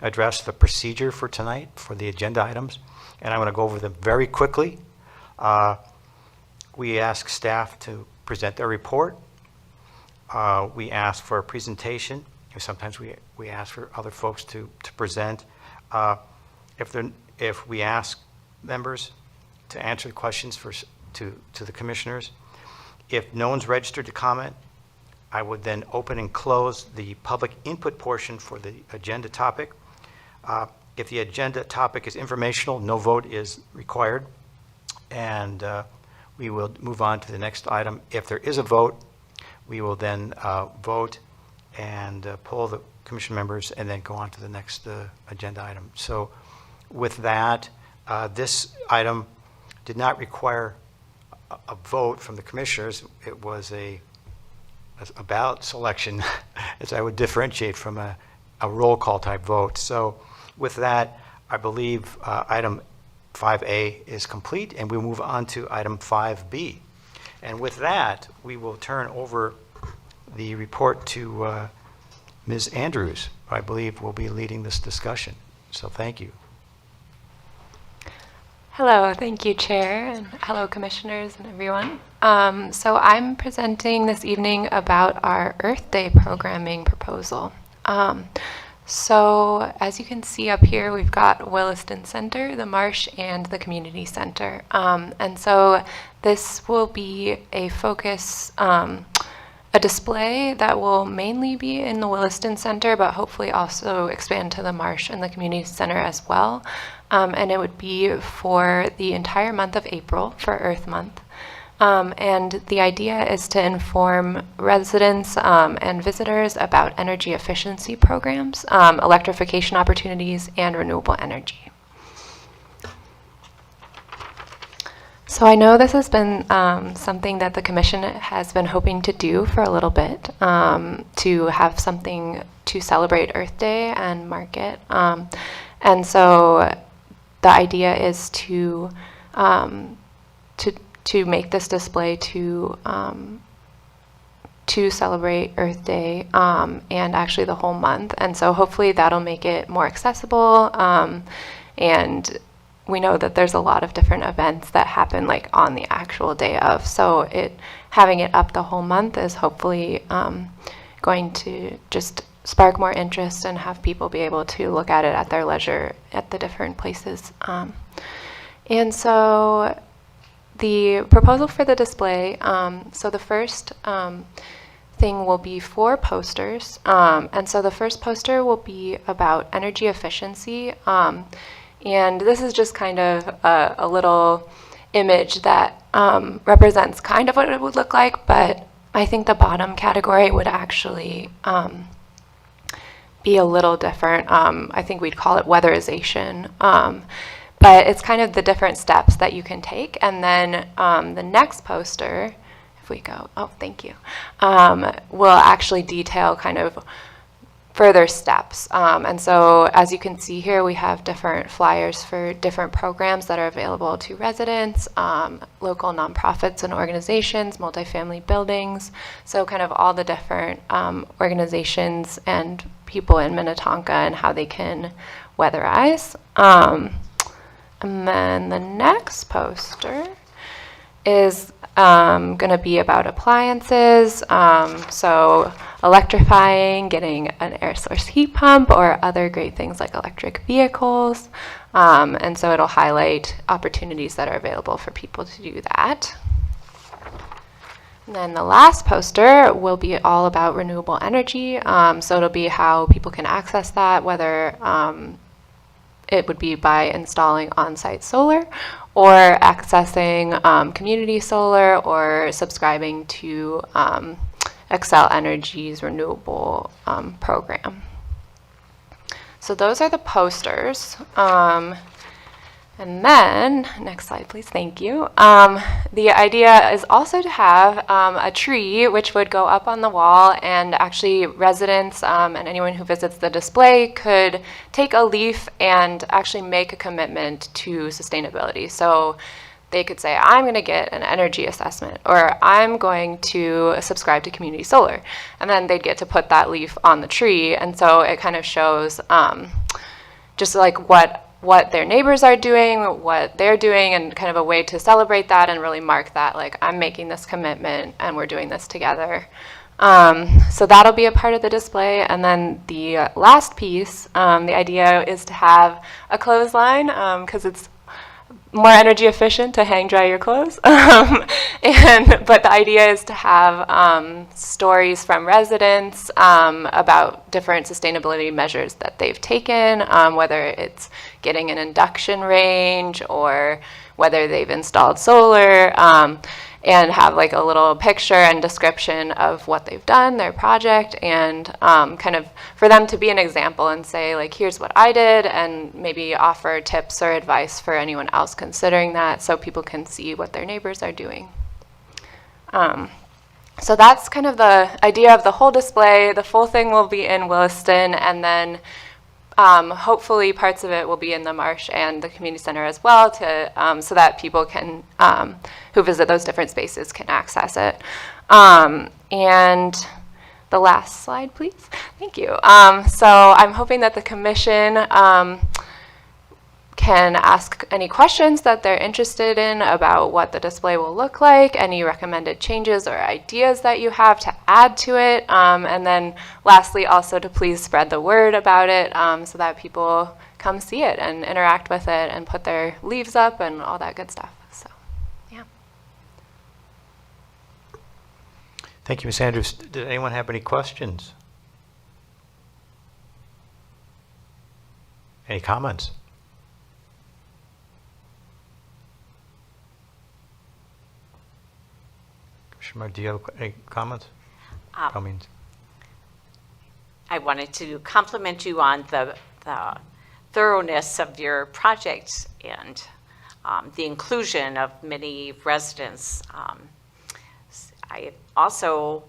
address the procedure for tonight for the agenda items, and I'm going to go over them very quickly. We ask staff to present their report. We ask for a presentation. Sometimes we ask for other folks to present. If we ask members to answer the questions to the commissioners, if no one's registered to comment, I would then open and close the public input portion for the agenda topic. If the agenda topic is informational, no vote is required, and we will move on to the next item. If there is a vote, we will then vote and poll the commission members, and then go on to the next agenda item. So with that, this item did not require a vote from the commissioners. It was a ballot selection, as I would differentiate from a roll call type vote. So with that, I believe item 5A is complete, and we move on to item 5B. And with that, we will turn over the report to Ms. Andrews, who I believe will be leading this discussion. So thank you. Hello, thank you, Chair, and hello, Commissioners and everyone. So I'm presenting this evening about our Earth Day programming proposal. So as you can see up here, we've got Williston Center, the Marsh, and the Community Center. And so this will be a focus, a display that will mainly be in the Williston Center, but hopefully also expand to the Marsh and the Community Center as well. And it would be for the entire month of April, for Earth Month. And the idea is to inform residents and visitors about energy efficiency programs, electrification opportunities, and renewable energy. So I know this has been something that the Commission has been hoping to do for a little bit, to have something to celebrate Earth Day and mark it. And so the idea is to make this display to celebrate Earth Day and actually the whole month. And so hopefully that'll make it more accessible. And we know that there's a lot of different events that happen like on the actual day of. So having it up the whole month is hopefully going to just spark more interest and have people be able to look at it at their leisure at the different places. And so the proposal for the display, so the first thing will be 4 posters. And so the first poster will be about energy efficiency. And this is just kind of a little image that represents kind of what it would look like, but I think the bottom category would actually be a little different. I think we'd call it weatherization. But it's kind of the different steps that you can take. And then the next poster, if we go, oh, thank you, will actually detail kind of further steps. And so as you can see here, we have different flyers for different programs that are available to residents, local nonprofits and organizations, multifamily buildings. So kind of all the different organizations and people in Minnetonka and how they can weatherize. And then the next poster is going to be about appliances. So electrifying, getting an air source heat pump, or other great things like electric vehicles. And so it'll highlight opportunities that are available for people to do that. And then the last poster will be all about renewable energy. So it'll be how people can access that, whether it would be by installing on-site solar or accessing community solar or subscribing to Xcel Energy's renewable program. So those are the posters. And then, next slide please, thank you. The idea is also to have a tree which would go up on the wall, and actually residents and anyone who visits the display could take a leaf and actually make a commitment to sustainability. So they could say, I'm going to get an energy assessment, or I'm going to subscribe to community solar. And then they'd get to put that leaf on the tree. And so it kind of shows just like what their neighbors are doing, what they're doing, and kind of a way to celebrate that and really mark that, like, I'm making this commitment and we're doing this together. So that'll be a part of the display. And then the last piece, the idea is to have a clothesline, because it's more energy efficient to hang dry your clothes. But the idea is to have stories from residents about different sustainability measures that they've taken, whether it's getting an induction range or whether they've installed solar, and have like a little picture and description of what they've done, their project, and kind of for them to be an example and say, like, here's what I did, and maybe offer tips or advice for anyone else considering that, so people can see what their neighbors are doing. So that's kind of the idea of the whole display. The full thing will be in Williston, and then hopefully parts of it will be in the Marsh and the community center as well, to so that people can who visit those different spaces can access it. And the last slide, please. Thank you. So I'm hoping that the commission can ask any questions that they're interested in about what the display will look like, any recommended changes or ideas that you have to add to it, and then lastly also to please spread the word about it, so that people come see it and interact with it and put their leaves up and all that good stuff. So, yeah. Thank you, Ms. Andrews. Did anyone have any questions? Any comments? Commissioner, do you have any comments? Comments? I wanted to compliment you on the thoroughness of your project and the inclusion of many residents. I also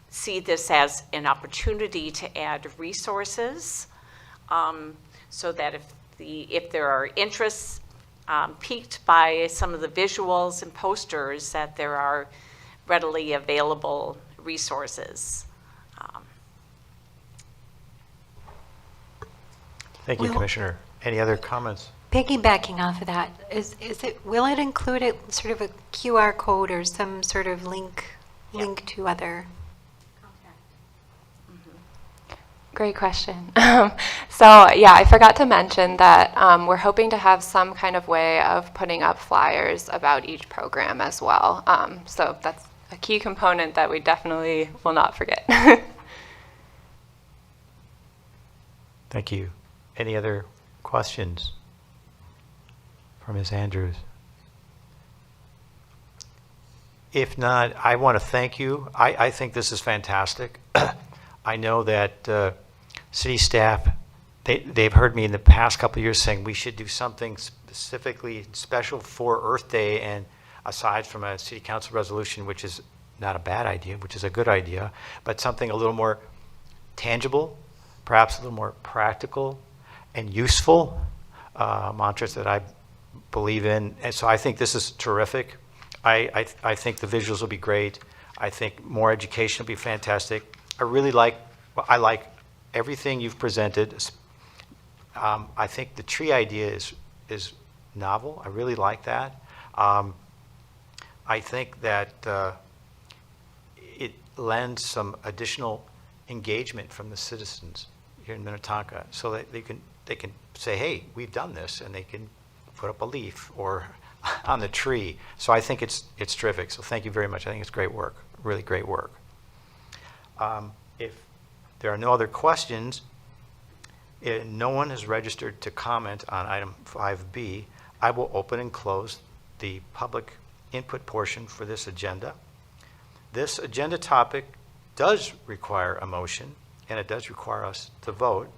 see this as an opportunity to add resources, so that if there are interests piqued by some of the visuals and posters, that there are readily available resources. Thank you, Commissioner. Any other comments? Piggybacking off of that, will it include a sort of a QR code or some sort of link to other? Great question. So yeah, I forgot to mention that we're hoping to have some kind of way of putting up flyers about each program as well. So that's a key component that we definitely will not forget. Thank you. Any other questions for Ms. Andrews? If not, I want to thank you. I think this is fantastic. I know that city staff, they've heard me in the past couple of years saying we should do something specifically special for Earth Day, and aside from a city council resolution, which is not a bad idea, which is a good idea, but something a little more tangible, perhaps a little more practical and useful mantras that I believe in. And so I think this is terrific. I think the visuals will be great. I think more education will be fantastic. I like everything you've presented. I think the tree idea is novel. I really like that. I think that it lends some additional engagement from the citizens here in Minnetonka, so that they can say, hey, we've done this, and they can put up a leaf or on the tree. So I think it's terrific. So thank you very much. I think it's great work, really great work. If there are no other questions, no one has registered to comment on item 5B, I will open and close the public input portion for this agenda. This agenda topic does require a motion, and it does require us to vote.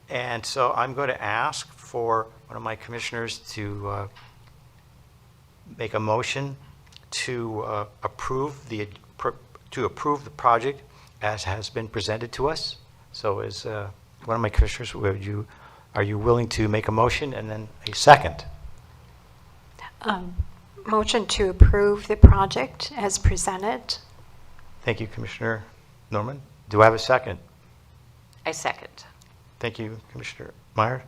And so I'm going to ask for one of my commissioners to make a motion to approve the project as has been presented to us. So as one of my commissioners, are you willing to make a motion and then a second? Motion to approve the project as presented. Thank you, Commissioner Norman. Do I have a second? I second. Thank you, Commissioner Meyer.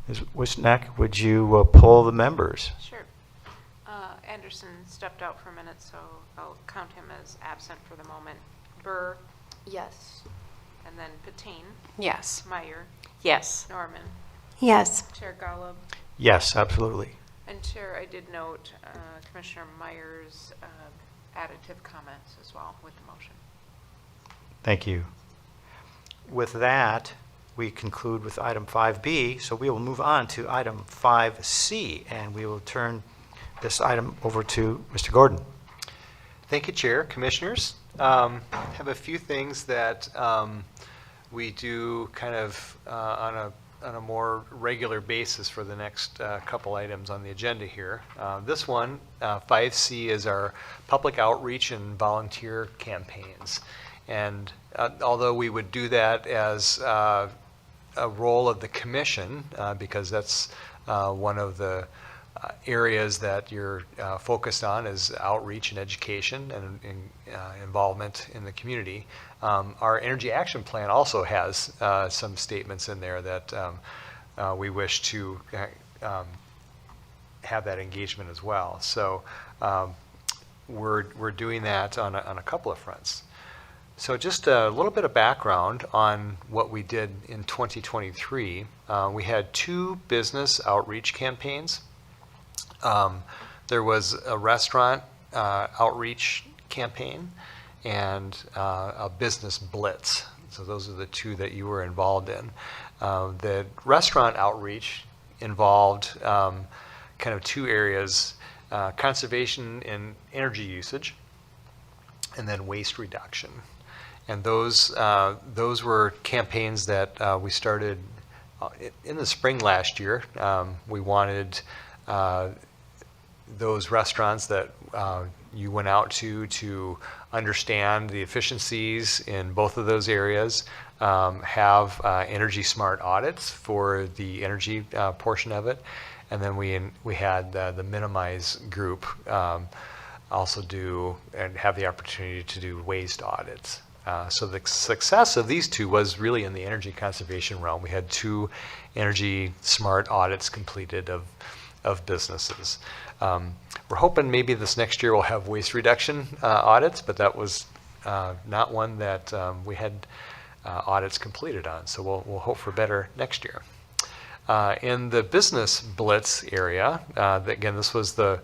Ms. Wisnack, would you poll the members? Sure. Anderson stepped out for a minute, so I'll count him as absent for the moment. Burr, Yes. and then Patine, Yes. Meyer, Yes. Norman, Yes. Chair Golub. Yes, absolutely. And Chair, I did note Commissioner Meyer's additive comments as well with the motion. Thank you. With that, we conclude with item 5B, so we will move on to item 5C, and we will turn this item over to Mr. Gordon. Thank you, Chair, Commissioners. Have a few things that we do kind of on a more regular basis for the next couple items on the agenda here. This one, 5C, is our public outreach and volunteer campaigns. And although we would do that as a role of the commission, because that's one of the areas that you're focused on is outreach and education and involvement in the community. Our Energy Action Plan also has some statements in there that we wish to have that engagement as well. So we're doing that on a couple of fronts. So just a little bit of background on what we did in 2023. We had 2 business outreach campaigns. There was a restaurant outreach campaign and a business blitz. So those are the 2 that you were involved in. The restaurant outreach involved kind of 2 areas, conservation and energy usage, and then waste reduction. And those were campaigns that we started in the spring last year. We wanted those restaurants that you went out to understand the efficiencies in both of those areas, have energy smart audits for the energy portion of it, and then we had the Minimize group also do and have the opportunity to do waste audits. So the success of these 2 was really in the energy conservation realm. We had 2 energy smart audits completed of businesses. We're hoping maybe this next year we'll have waste reduction audits, but that was not one that we had audits completed on. So we'll hope for better next year. In the business blitz area, again, this was a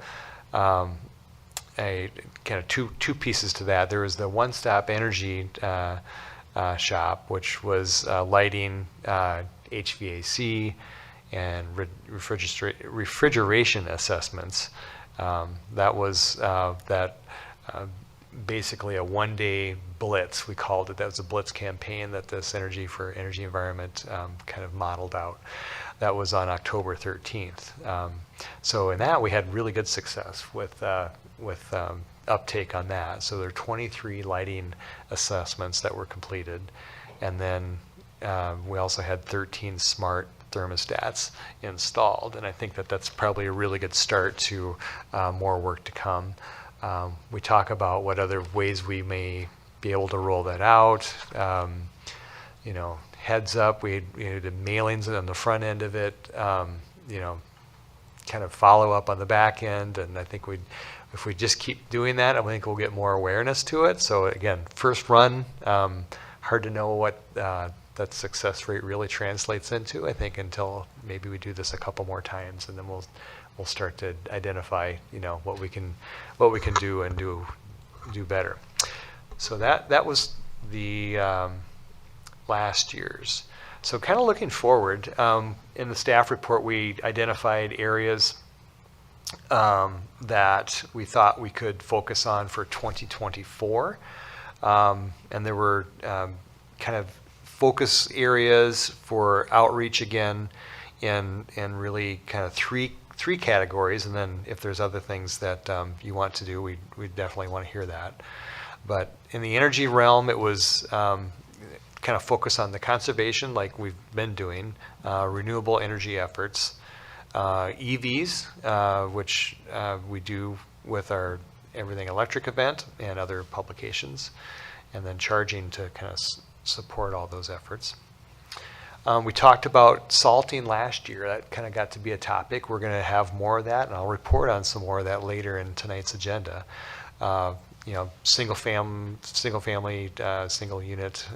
kind of two pieces to that. There was the one-stop energy shop, which was lighting, HVAC, and refrigeration assessments. That was basically a one-day blitz. We called it. That was a blitz campaign that this Energy for Energy Environment kind of modeled out. That was on October 13th. So in that, we had really good success with uptake on that. So there are 23 lighting assessments that were completed. And then we also had 13 smart thermostats installed. And I think that that's probably a really good start to more work to come. We talk about what other ways we may be able to roll that out. You know, heads up, we did mailings on the front end of it, you know, kind of follow up on the back end. And I think if we just keep doing that, I think we'll get more awareness to it. So again, first run, hard to know what that success rate really translates into, I think, until maybe we do this a couple more times, and then we'll start to identify, you know, what we can do and do better. So that was the last year's. So kind of looking forward, in the staff report, we identified areas that we thought we could focus on for 2024. And there were kind of focus areas for outreach again in really kind of three categories. And then if there's other things that you want to do, we definitely want to hear that. But in the energy realm, it was kind of focus on the conservation like we've been doing, renewable energy efforts, EVs, which we do with our Everything Electric event and other publications, and then charging to kind of support all those efforts. We talked about salting last year. That kind of got to be a topic. We're going to have more of that, and I'll report on some more of that later in tonight's agenda. You know, single family, single unit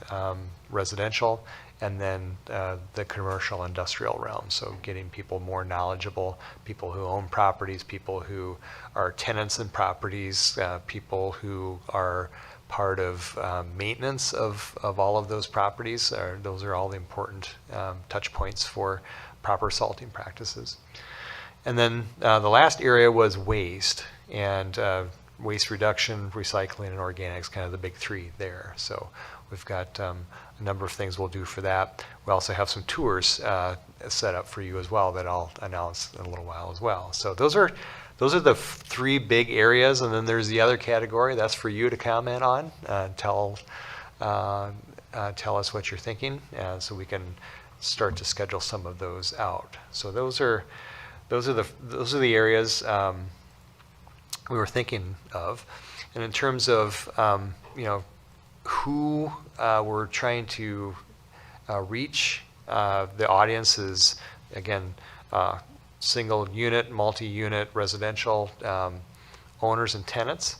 residential, and then the commercial industrial realm. So getting people more knowledgeable, people who own properties, people who are tenants in properties, people who are part of maintenance of all of those properties. Those are all the important touch points for proper salting practices. And then the last area was waste, and waste reduction, recycling, and organics, kind of the big three there. So we've got a number of things we'll do for that. We also have some tours set up for you as well that I'll announce in a little while as well. So those are the three big areas, and then there's the other category. That's for you to comment on. Tell us what you're thinking, so we can start to schedule some of those out. So those are the areas we were thinking of. And in terms of you know, who we're trying to reach, the audiences, again, single unit, multi-unit residential owners and tenants,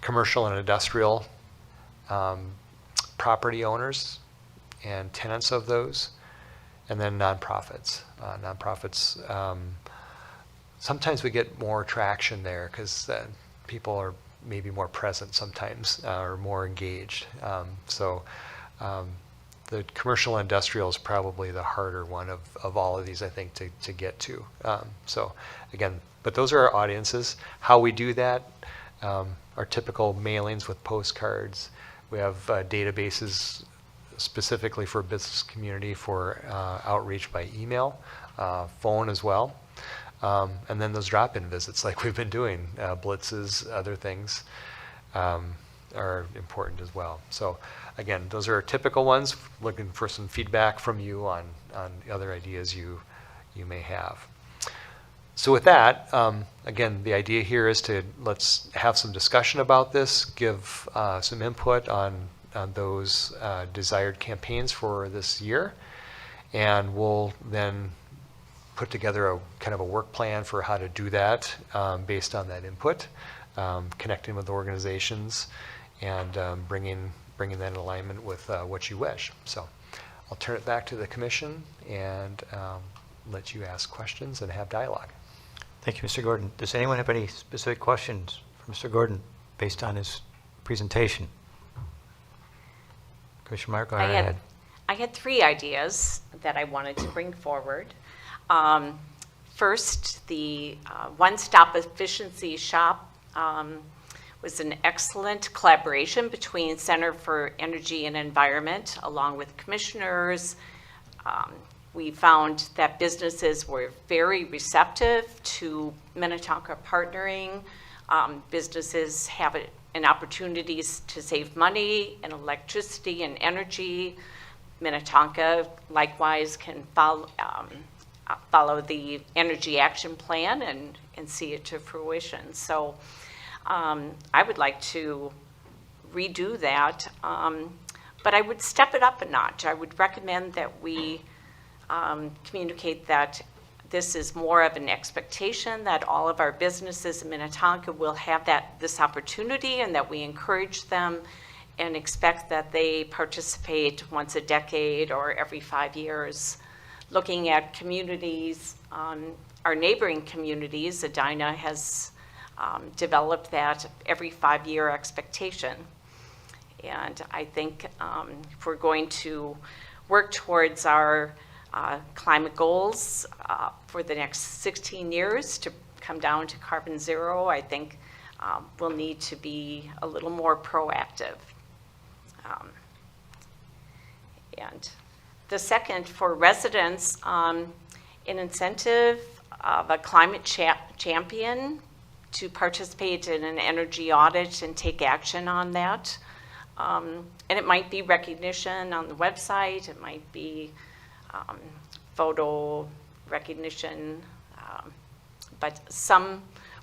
commercial and industrial property owners and tenants of those, and then nonprofits. Sometimes we get more traction there because people are maybe more present sometimes, or more engaged. The commercial industrial is probably the harder one of all of these, I think, to get to. So again, but those are our audiences. How we do that, our typical mailings with postcards. We have databases specifically for business community for outreach by email, phone as well. And then those drop-in visits like we've been doing, blitzes, other things are important as well. So again, those are typical ones, looking for some feedback from you on other ideas you may have. So with that, again, the idea here is let's have some discussion about this, give some input on those desired campaigns for this year, and we'll then put together a kind of a work plan for how to do that based on that input, connecting with organizations, and bringing that in alignment with what you wish. So I'll turn it back to the commission and let you ask questions and have dialogue. Thank you, Mr. Gordon. Does anyone have any specific questions for Mr. Gordon based on his presentation? Commissioner Meyer, go ahead. I had three ideas that I wanted to bring forward. First, the one-stop efficiency shop was an excellent collaboration between Center for Energy and Environment along with commissioners. We found that businesses were very receptive to Minnetonka partnering Businesses have an opportunities to save money in electricity and energy. Minnetonka likewise can follow the Energy Action Plan and see it to fruition. So I would like to redo that, but I would step it up a notch. I would recommend that we communicate that this is more of an expectation that all of our businesses in Minnetonka will have this opportunity, and that we encourage them and expect that they participate once a decade or every 5 years. Looking at communities, our neighboring communities, Edina has developed that every 5-year expectation. And I think if we're going to work towards our climate goals for the next 16 years to come down to carbon zero, I think we'll need to be a little more proactive. And the second, for residents, an incentive of a climate champion to participate in an energy audit and take action on that. And it might be recognition on the website, it might be photo recognition, but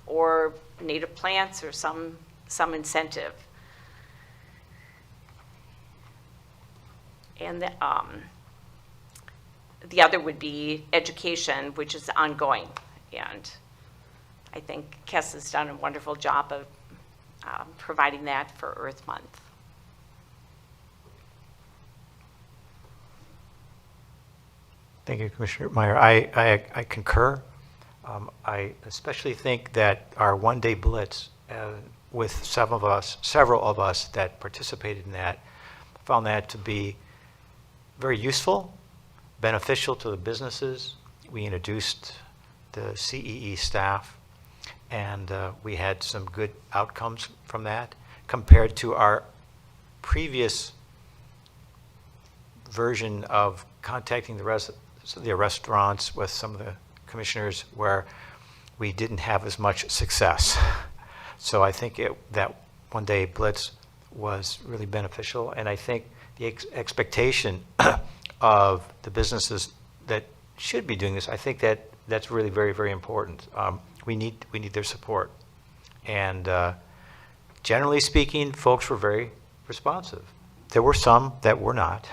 or native plants, or some incentive. And the other would be education, which is ongoing. And I think Kes has done a wonderful job of providing that for Earth Month. Thank you, Commissioner Meyer. I concur. I especially think that our one-day blitz, with several of us that participated in that, found that to be very useful, beneficial to the businesses. We introduced the CEE staff, and we had some good outcomes from that compared to our previous version of contacting the restaurants with some of the commissioners, where we didn't have as much success. So I think that one-day blitz was really beneficial, and I think the expectation of the businesses that should be doing this, I think that's really very, very important. We need their support, and generally speaking, folks were very responsive. There were some that were not.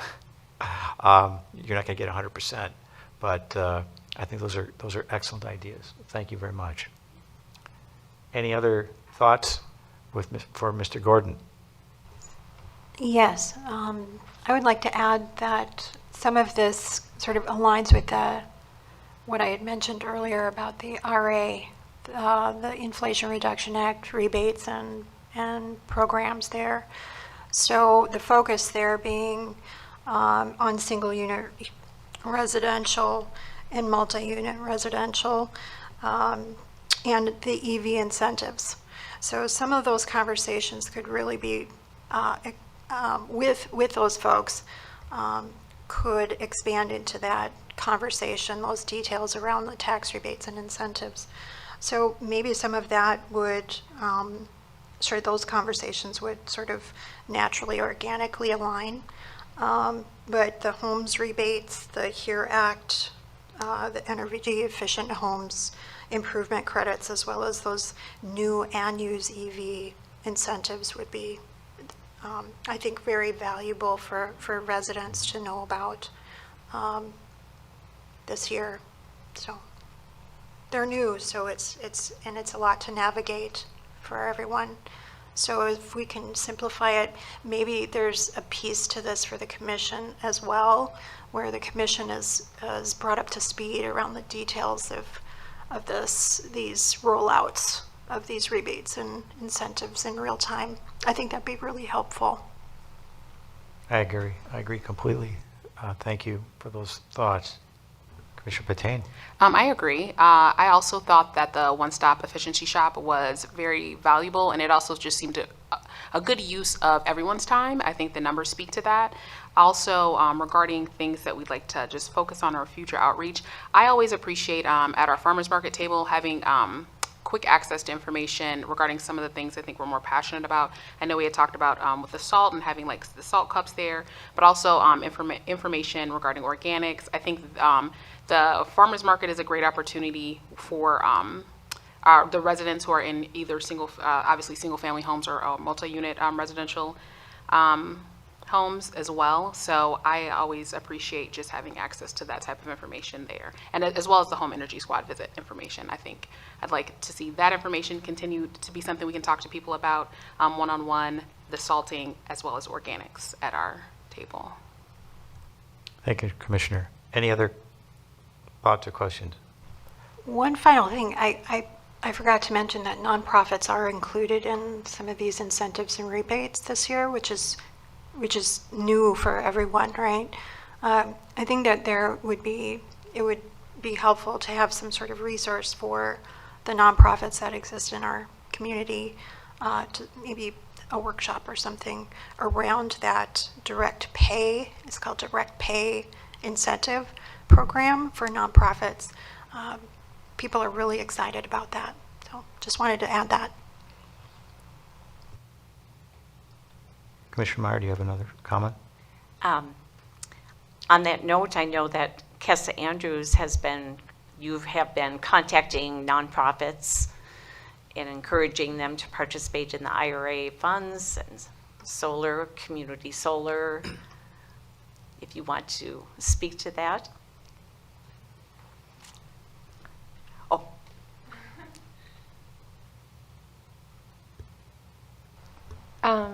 You're not going to get 100%, but I think those are excellent ideas. Thank you very much. Any other thoughts for Mr. Gordon? Yes, I would like to add that some of this sort of aligns with what I had mentioned earlier about the RA, the Inflation Reduction Act rebates and programs there. So the focus there being on single-unit residential and multi-unit residential, and the EV incentives. So some of those conversations could really be with those folks, could expand into that conversation, those details around the tax rebates and incentives. So maybe some of that would, those conversations would sort of naturally, organically align. But the homes rebates, the HERE Act, the energy efficient homes improvement credits, as well as those new and used EV incentives would be, I think, very valuable for residents to know about this year. So they're new, so it's a lot to navigate for everyone. So if we can simplify it, maybe there's a piece to this for the commission as well, where the commission is brought up to speed around the details of these rollouts of these rebates and incentives in real time. I think that'd be really helpful. I agree completely. Thank you for those thoughts. Commissioner Patain? I agree. I also thought that the one-stop efficiency shop was very valuable, and it also just seemed a good use of everyone's time. I think the numbers speak to that. Also, regarding things that we'd like to just focus on our future outreach, I always appreciate at our farmers market table having quick access to information regarding some of the things I think we're more passionate about. I know we had talked about with the salt and having like the salt cups there, but also information regarding organics. I think the farmers market is a great opportunity for the residents who are in either obviously single-family homes or multi-unit residential homes as well. So I always appreciate just having access to that type of information there, and as well as the Home Energy Squad visit information. I think I'd like to see that information continue to be something we can talk to people about one-on-one, the salting as well as organics at our table. Thank you, Commissioner. Any other thoughts or questions? One final thing, I forgot to mention that nonprofits are included in some of these incentives and rebates this year, which is new for everyone, right? I think that it would be helpful to have some sort of resource for the nonprofits that exist in our community, to maybe a workshop or something around that direct pay. It's called Direct Pay Incentive Program for nonprofits. People are really excited about that. So just wanted to add that. Commissioner Meyer, do you have another comment? On that note, I know that Kessa Andrews you have been contacting nonprofits and encouraging them to participate in the IRA funds and solar, community solar. If you want to speak to that. Oh.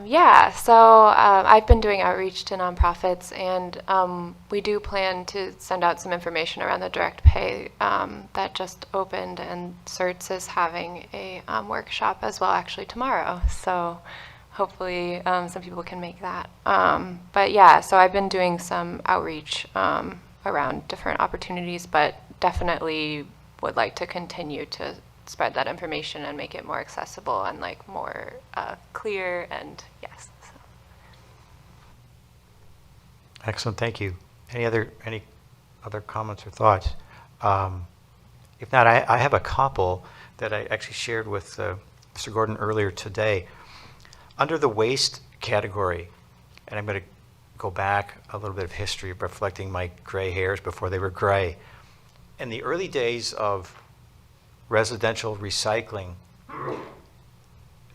Yeah, so I've been doing outreach to nonprofits, and we do plan to send out some information around the direct pay that just opened, and CERTS is having a workshop as well actually tomorrow. So hopefully some people can make that. But yeah, so I've been doing some outreach around different opportunities, but definitely would like to continue to spread that information and make it more accessible and like more clear, and yes. So. Excellent, thank you. Any other comments or thoughts? If not, I have a couple that I actually shared with Mr. Gordon earlier today. Under the waste category, and I'm going to go back a little bit of history, reflecting my gray hairs before they were gray. In the early days of residential recycling,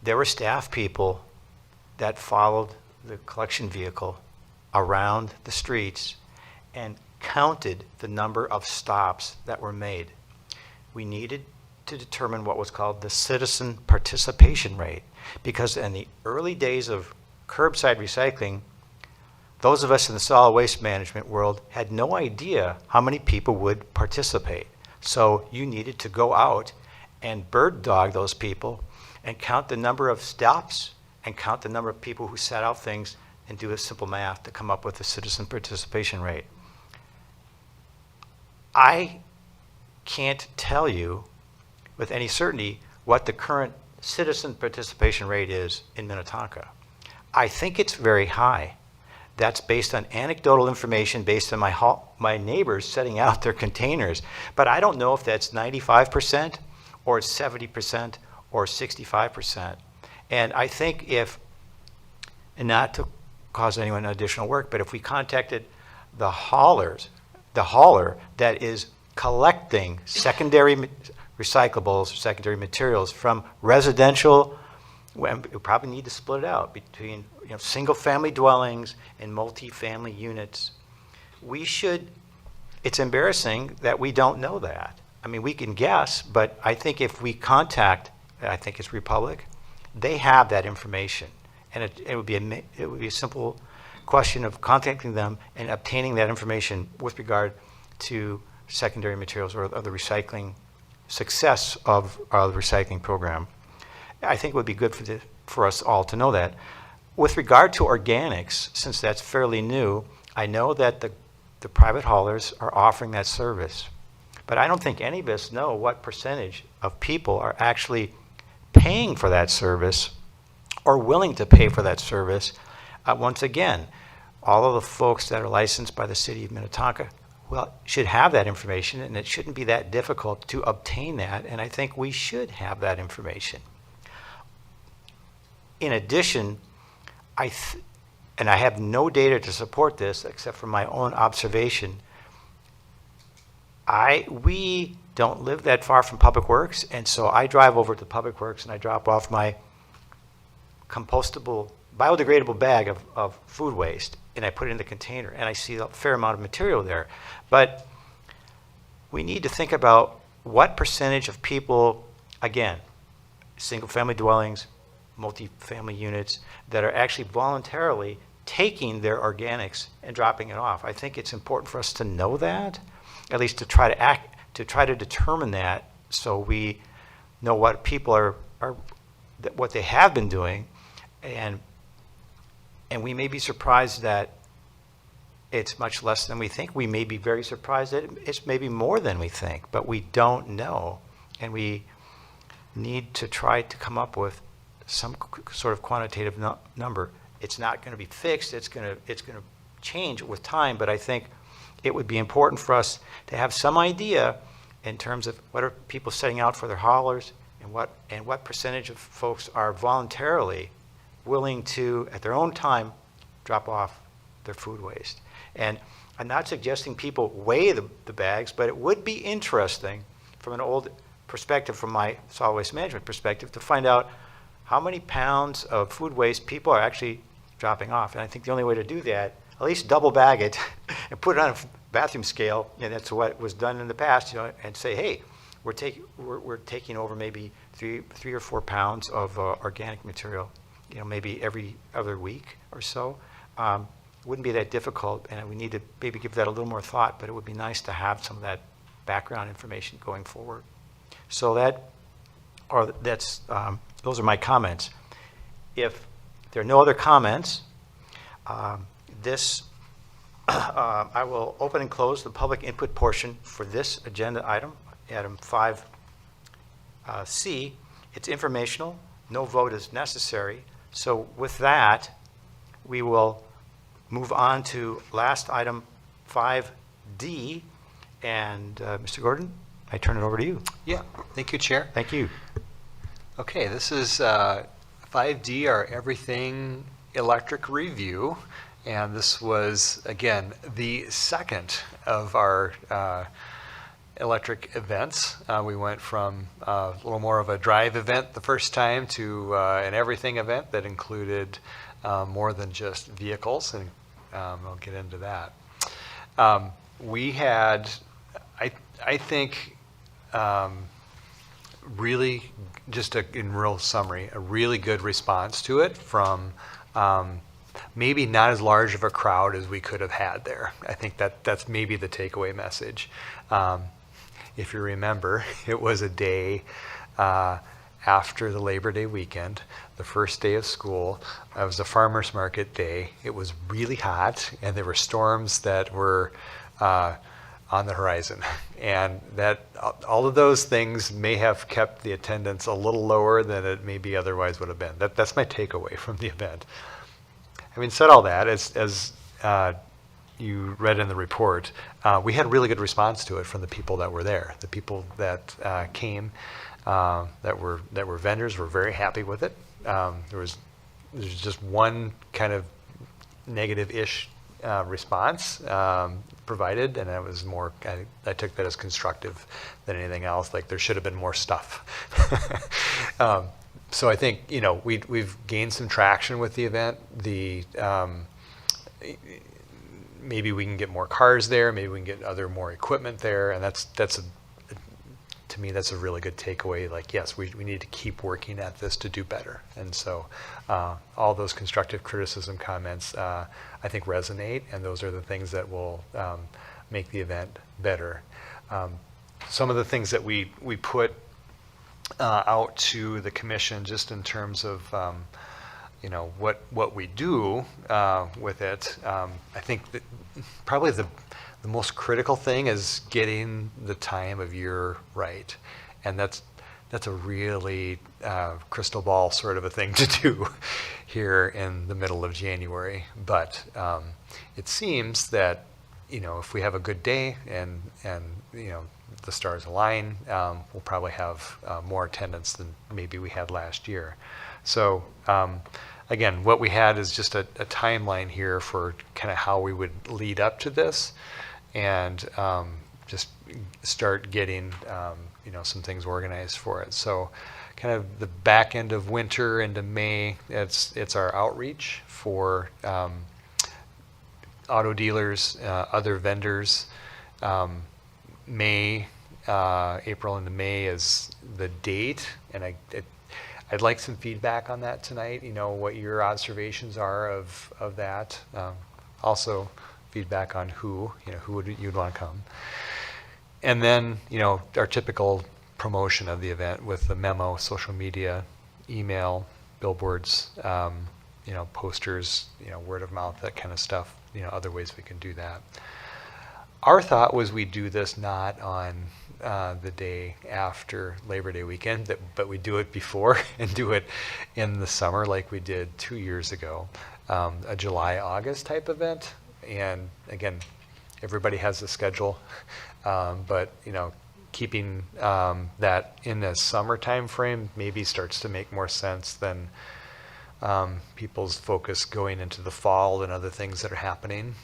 there were staff people that followed the collection vehicle around the streets and counted the number of stops that were made. We needed to determine what was called the citizen participation rate, because in the early days of curbside recycling, those of us in the solid waste management world had no idea how many people would participate. So you needed to go out and bird dog those people and count the number of stops and count the number of people who set out things and do a simple math to come up with the citizen participation rate. I can't tell you with any certainty what the current citizen participation rate is in Minnetonka. I think it's very high. That's based on anecdotal information based on my neighbors setting out their containers. But I don't know if that's 95% or 70% or 65%. And I think and not to cause anyone additional work, but if we contacted the hauler that is collecting secondary recyclables, secondary materials from residential, we probably need to split it out between single-family dwellings and multi-family units. It's embarrassing that we don't know that. I mean, we can guess, but I think if we contact, I think it's Republic, they have that information. And it would be a simple question of contacting them and obtaining that information with regard to secondary materials or the recycling success of our recycling program. I think it would be good for us all to know that. With regard to organics, since that's fairly new, I know that the private haulers are offering that service. But I don't think any of us know what percentage of people are actually paying for that service or willing to pay for that service. Once again, all of the folks that are licensed by the city of Minnetonka, well, should have that information, and it shouldn't be that difficult to obtain that, and I think we should have that information. In addition, and I have no data to support this except for my own observation, we don't live that far from Public Works, and so I drive over to Public Works and I drop off my compostable, biodegradable bag of food waste, and I put it in the container, and I see a fair amount of material there. But we need to think about what percentage of people, again, single-family dwellings, multi-family units, that are actually voluntarily taking their organics and dropping it off. I think it's important for us to know that, at least to try to determine that, so we know what people are what they have been doing, and we may be surprised that it's much less than we think. We may be very surprised that it's maybe more than we think, but we don't know, and we need to try to come up with some sort of quantitative number. It's not going to be fixed. It's going to change with time, but I think it would be important for us to have some idea in terms of what are people setting out for their haulers, and what percentage of folks are voluntarily willing to, at their own time, drop off their food waste. And I'm not suggesting people weigh the bags, but it would be interesting from an old perspective, from my solid waste management perspective, to find out how many pounds of food waste people are actually dropping off. And I think the only way to do that, at least double bag it and put it on a bathroom scale, and that's what was done in the past, and say, hey, we're taking over maybe 3 or 4 pounds of organic material, maybe every other week or so. It wouldn't be that difficult, and we need to maybe give that a little more thought, but it would be nice to have some of that background information going forward. So those are my comments. If there are no other comments, I will open and close the public input portion for this agenda item, item 5C. It's informational. No vote is necessary. So with that, we will move on to last item 5D. And Mr. Gordon, I turn it over to you. Yeah, thank you, Chair. Thank you. Okay, this is 5D, our Everything Electric Review. And this was, again, the second of our electric events. We went from a little more of a drive event the first time to an everything event that included more than just vehicles, and I'll get into that. We had, I think, really, just in real summary, a really good response to it from maybe not as large of a crowd as we could have had there. I think that's maybe the takeaway message. If you remember, it was a day after the Labor Day weekend, the first day of school. It was a farmer's market day. It was really hot, and there were storms that were on the horizon. And that all of those things may have kept the attendance a little lower than it maybe otherwise would have been. That's my takeaway from the event. Having said all that, as you read in the report, we had a really good response to it from the people that were there. The people that came, that were vendors, were very happy with it. There's just one kind of negative-ish response provided, and it was more, I took that as constructive than anything else. Like, there should have been more stuff. So I think, we've gained some traction with the event. Maybe we can get more cars there. Maybe we can get more equipment there, and to me, that's a really good takeaway. Like, yes, we need to keep working at this to do better. And so all those constructive criticism comments, I think, resonate, and those are the things that will make the event better. Some of the things that we put out to the commission, just in terms of what we do with it. I think that probably the most critical thing is getting the time of year right, and that's a really crystal ball sort of a thing to do here in the middle of January. But it seems that if we have a good day and the stars align, we'll probably have more attendance than maybe we had last year. So again, what we had is just a timeline here for kind of how we would lead up to this, and just start getting some things organized for it. So kind of the back end of winter into May, it's our outreach for auto dealers, other vendors. April into May is the date, and I'd like some feedback on that tonight, what your observations are of that. Also feedback on who you'd want to come. And then, our typical promotion of the event with the memo, social media, email, billboards, posters, word of mouth, that kind of stuff, other ways we can do that. Our thought was we do this not on the day after Labor Day weekend, but we do it before and do it in the summer like we did 2 years ago, a July-August type event. And again, everybody has a schedule, but keeping that in the summer time frame maybe starts to make more sense than people's focus going into the fall and other things that are happening.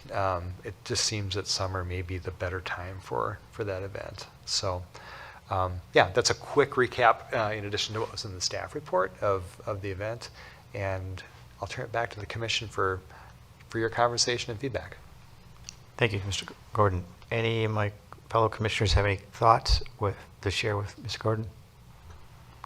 It just seems that summer may be the better time for that event. So yeah, that's a quick recap in addition to what was in the staff report of the event. And I'll turn it back to the commission for your conversation and feedback. Thank you, Mr. Gordon. Any of my fellow commissioners have any thoughts to share with Mr. Gordon?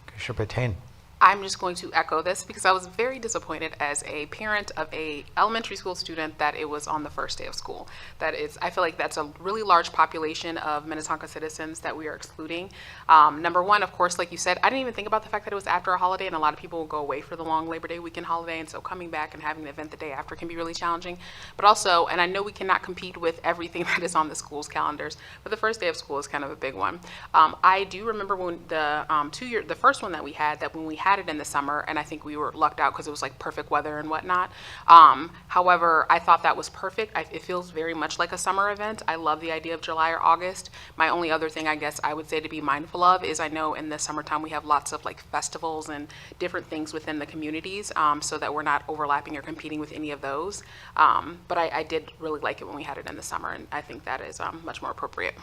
Commissioner Patain. I'm just going to echo this because I was very disappointed as a parent of a elementary school student that it was on the first day of school. I feel like that's a really large population of Minnetonka citizens that we are excluding. Number one, of course, like you said, I didn't even think about the fact that it was after a holiday, and a lot of people will go away for the long Labor Day weekend holiday, and so coming back and having the event the day after can be really challenging. But also, and I know we cannot compete with everything that is on the school's calendars, but the first day of school is kind of a big one. I do remember when the first one that we had, that when we had it in the summer, and I think we were lucked out because it was like perfect weather and whatnot. However, I thought that was perfect. It feels very much like a summer event. I love the idea of July or August. My only other thing I guess I would say to be mindful of is I know in the summertime we have lots of like festivals and different things within the communities, so that we're not overlapping or competing with any of those. But I did really like it when we had it in the summer, and I think that is much more appropriate.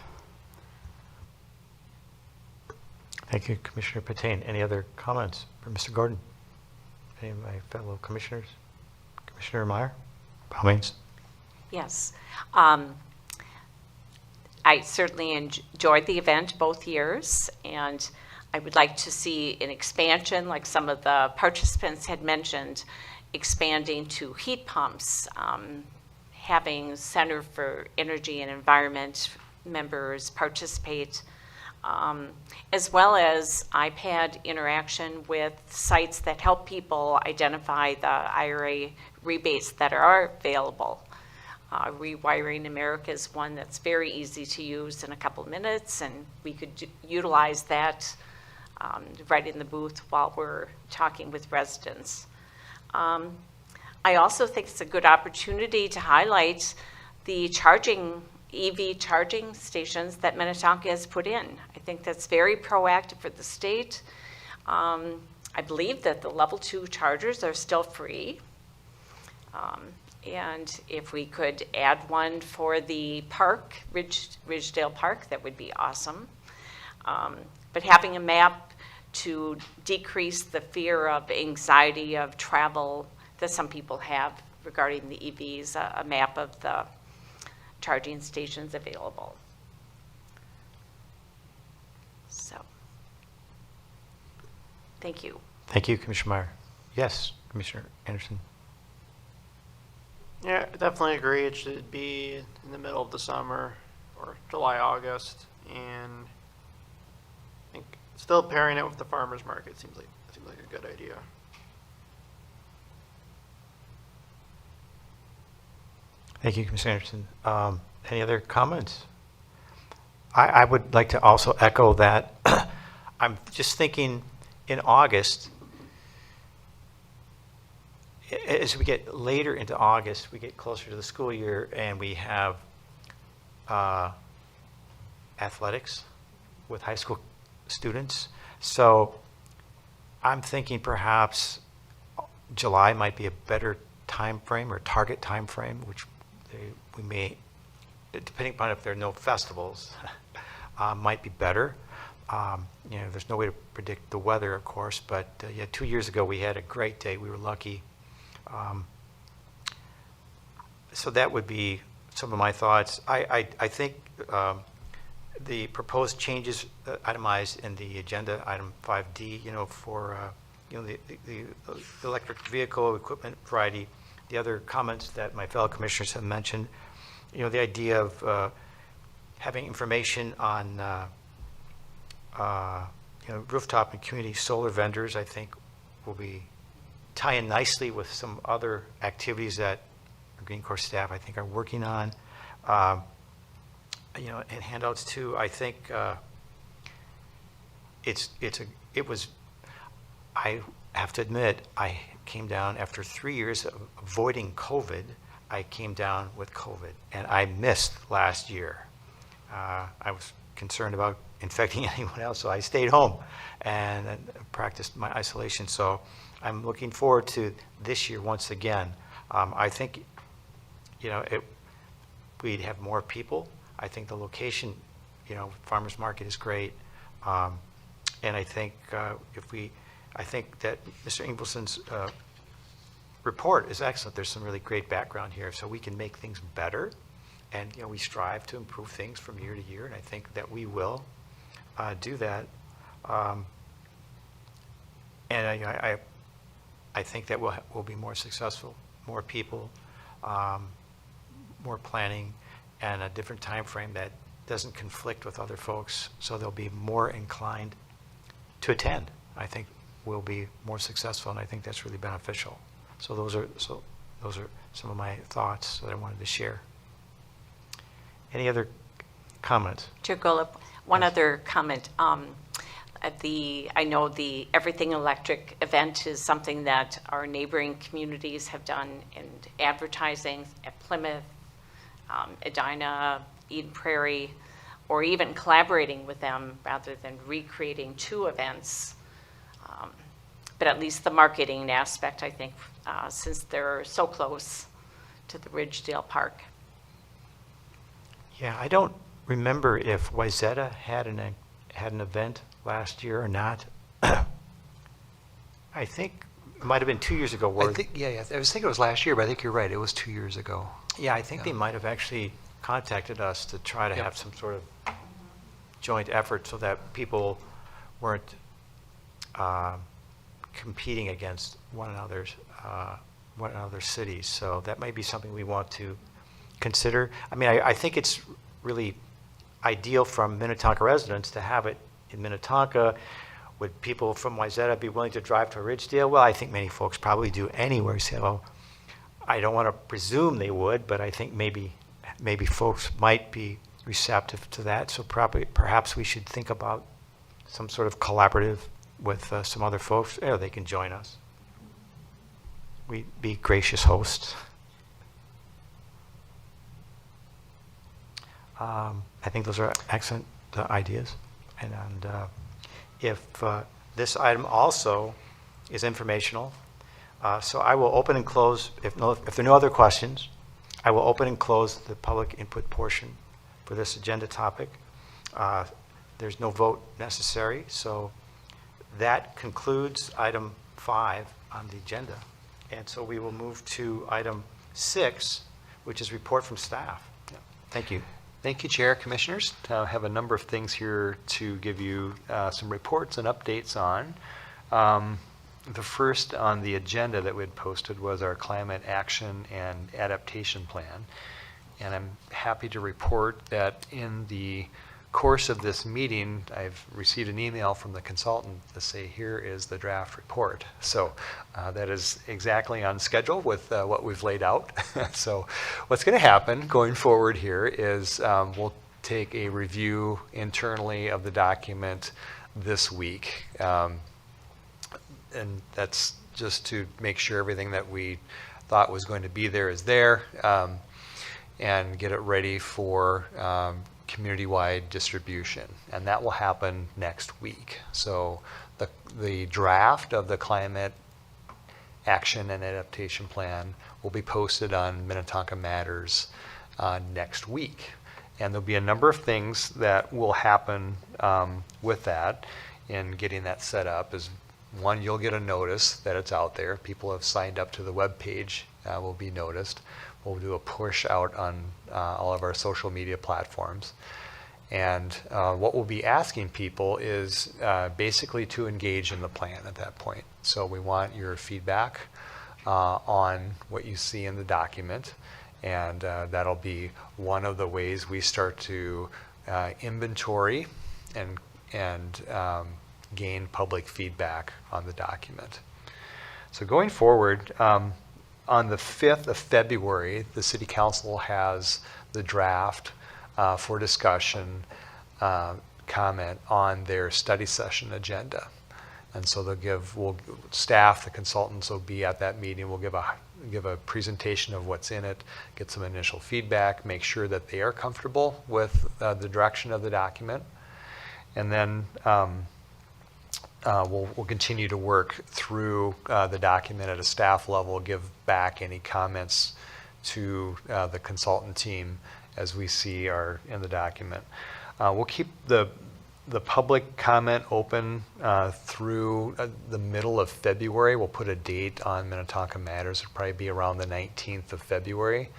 Thank you, Commissioner Patain. Any other comments for Mr. Gordon? Any of my fellow commissioners? Commissioner Meyer? By all means. Yes. I certainly enjoyed the event both years, and I would like to see an expansion, like some of the participants had mentioned, expanding to heat pumps, having Center for Energy and Environment members participate, as well as iPad interaction with sites that help people identify the IRA rebates that are available. Rewiring America is one that's very easy to use in a couple minutes, and we could utilize that right in the booth while we're talking with residents. I also think it's a good opportunity to highlight the EV charging stations that Minnetonka has put in. I think that's very proactive for the state. I believe that the level 2 chargers are still free. And if we could add one for the park, Ridgedale Park, that would be awesome. But having a map to decrease the fear of anxiety of travel that some people have regarding the EVs, a map of the charging stations available. So, thank you. Thank you, Commissioner Meyer. Yes, Commissioner Anderson. Yeah, I definitely agree. It should be in the middle of the summer or July, August, and I think still pairing it with the farmers market seems like a good idea. Thank you, Commissioner Anderson. Any other comments? I would like to also echo that. I'm just thinking in August, as we get later into August, we get closer to the school year, and we have athletics with high school students. So I'm thinking perhaps July might be a better time frame or target time frame, which we may, depending upon if there are no festivals, might be better. There's no way to predict the weather, of course, but 2 years ago we had a great day. We were lucky. So that would be some of my thoughts. I think the proposed changes itemized in the agenda, item 5D, for the electric vehicle equipment variety, the other comments that my fellow commissioners have mentioned, the idea of having information on rooftop and community solar vendors, I think will be tie in nicely with some other activities that our Green Corps staff, I think, are working on. And handouts too. I think I have to admit, I came down after 3 years of avoiding COVID. I came down with COVID, and I missed last year. I was concerned about infecting anyone else, so I stayed home and practiced my isolation. So I'm looking forward to this year once again. I think, we'd have more people. I think the location, farmers market is great. And I think I think that Mr. Ingleson's report is excellent. There's some really great background here, so we can make things better. And, we strive to improve things from year to year, and I think that we will do that. And I think that we'll be more successful, more people, more planning, and a different time frame that doesn't conflict with other folks, so they'll be more inclined to attend. I think we'll be more successful, and I think that's really beneficial. So those are some of my thoughts that I wanted to share. Any other comments? Chair Golub, one other comment. I know the Everything Electric event is something that our neighboring communities have done in advertising at Plymouth, Edina, Eden Prairie, or even collaborating with them rather than recreating two events. But at least the marketing aspect, I think, since they're so close to the Ridgedale Park. Yeah, I don't remember if Wayzata had an event last year or not. I think it might have been 2 years ago. I was thinking it was last year, but I think you're right. It was 2 years ago. Yeah, I think they might have actually contacted us to try to have some sort of joint effort so that people weren't competing against one another's cities. So that might be something we want to consider. I mean, I think it's really ideal from Minnetonka residents to have it in Minnetonka. Would people from Wayzata be willing to drive to Ridgedale? Well, I think many folks probably do anywhere. So I don't want to presume they would, but I think maybe folks might be receptive to that. So perhaps we should think about some sort of collaborative with some other folks. They can join us. We'd be gracious hosts. I think those are excellent ideas. And if this item also is informational, so I will open and close, if there are no other questions, I will open and close the public input portion for this agenda topic. There's no vote necessary, so that concludes item 5 on the agenda. And so we will move to item 6, which is report from staff. Thank you. Thank you, Chair, Commissioners. I have a number of things here to give you some reports and updates on. The first on the agenda that we had posted was our climate action and adaptation plan. And I'm happy to report that in the course of this meeting, I've received an email from the consultant to say, here is the draft report. So that is exactly on schedule with what we've laid out. So what's going to happen going forward here is we'll take a review internally of the document this week. And that's just to make sure everything that we thought was going to be there is there. and get it ready for community-wide distribution. And that will happen next week. So the draft of the climate action and adaptation plan will be posted on Minnetonka Matters next week. And there'll be a number of things that will happen with that in getting that set up. Is one, you'll get a notice that it's out there. People have signed up to the web page, will be noticed. We'll do a push out on all of our social media platforms. And what we'll be asking people is basically to engage in the plan at that point. So we want your feedback on what you see in the document. And that'll be one of the ways we start to inventory and gain public feedback on the document. So going forward, on the 5th of February, the City Council has the draft for discussion, comment on their study session agenda. And so staff, the consultants will be at that meeting. We'll give a presentation of what's in it, get some initial feedback, make sure that they are comfortable with the direction of the document. And then we'll continue to work through the document at a staff level, give back any comments to the consultant team as we see are in the document. We'll keep the public comment open through the middle of February. We'll put a date on Minnetonka Matters. It'll probably be around the 19th of February.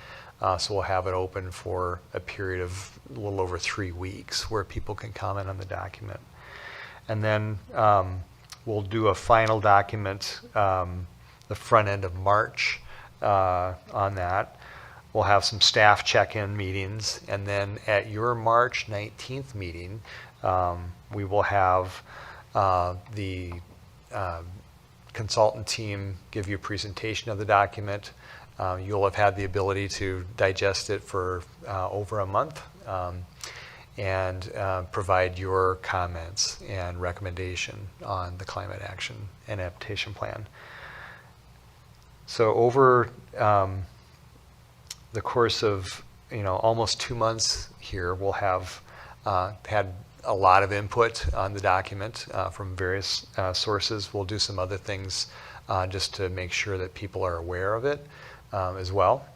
So we'll have it open for a period of a little over 3 weeks where people can comment on the document. And then we'll do a final document the front end of March on that. We'll have some staff check-in meetings, and then at your March 19th meeting, we will have the consultant team give you a presentation of the document. You'll have had the ability to digest it for over a month and provide your comments and recommendation on the climate action and adaptation plan. So over the course of almost 2 months here, we'll have had a lot of input on the document from various sources. We'll do some other things just to make sure that people are aware of it as well.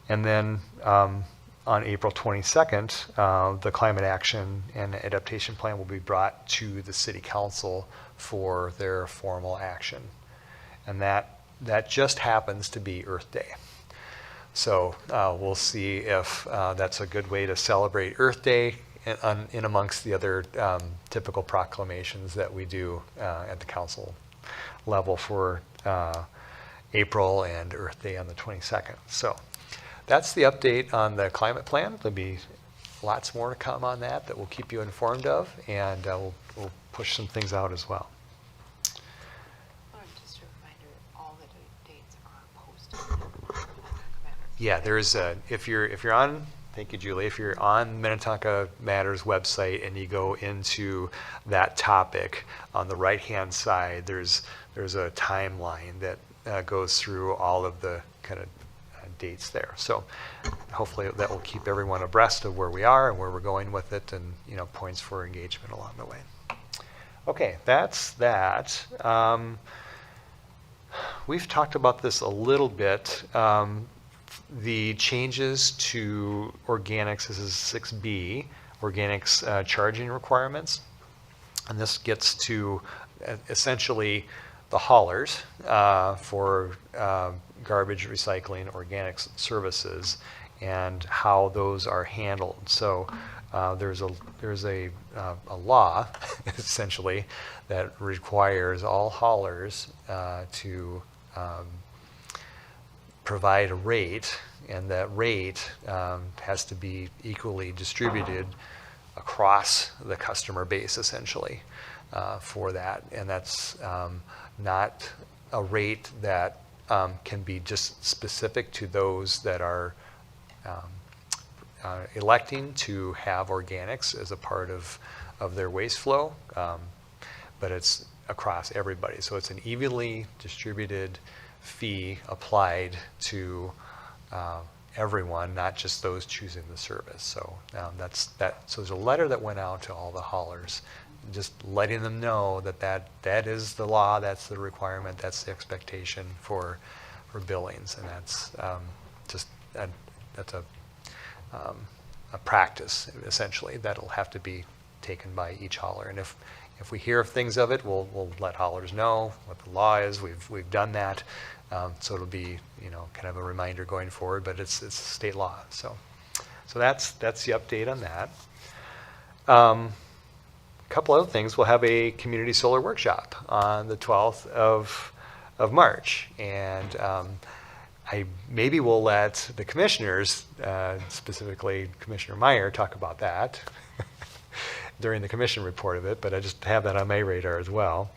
And then on April 22nd, the Climate Action and Adaptation Plan will be brought to the City Council for their formal action. And that just happens to be Earth Day. So we'll see if that's a good way to celebrate Earth Day in amongst the other typical proclamations that we do at the council level for April and Earth Day on the 22nd. So that's the update on the climate plan. There'll be lots more to come on that we'll keep you informed of, and we'll push some things out as well. Just a reminder, all the dates are posted. Yeah, there's if you're on, thank you, Julie. If you're on Minnetonka Matters website and you go into that topic, on the right-hand side, there's a timeline that goes through all of the kind of dates there. So hopefully that will keep everyone abreast of where we are and where we're going with it, and points for engagement along the way. Okay, that's that. We've talked about this a little bit. The changes to organics, this is 6B, organics charging requirements. And this gets to essentially the haulers for garbage recycling, organics services, and how those are handled. So there's a law, essentially, that requires all haulers to provide a rate, and that rate has to be equally distributed across the customer base, essentially, for that. And that's not a rate that can be just specific to those that are electing to have organics as a part of their waste flow, but it's across everybody. So it's an evenly distributed fee applied to everyone, not just those choosing the service. So so there's a letter that went out to all the haulers, just letting them know that is the law, that's the requirement, that's the expectation for billings, and that's that's a practice essentially that'll have to be taken by each hauler. And if we hear of things of it, we'll let haulers know what the law is. We've done that, so it'll be kind of a reminder going forward. But it's state law, so that's the update on that. A couple other things. We'll have a community solar workshop on the 12th of March, and I maybe will let the commissioners, specifically Commissioner Meyer, talk about that during the commission report of it, but I just have that on my radar as well.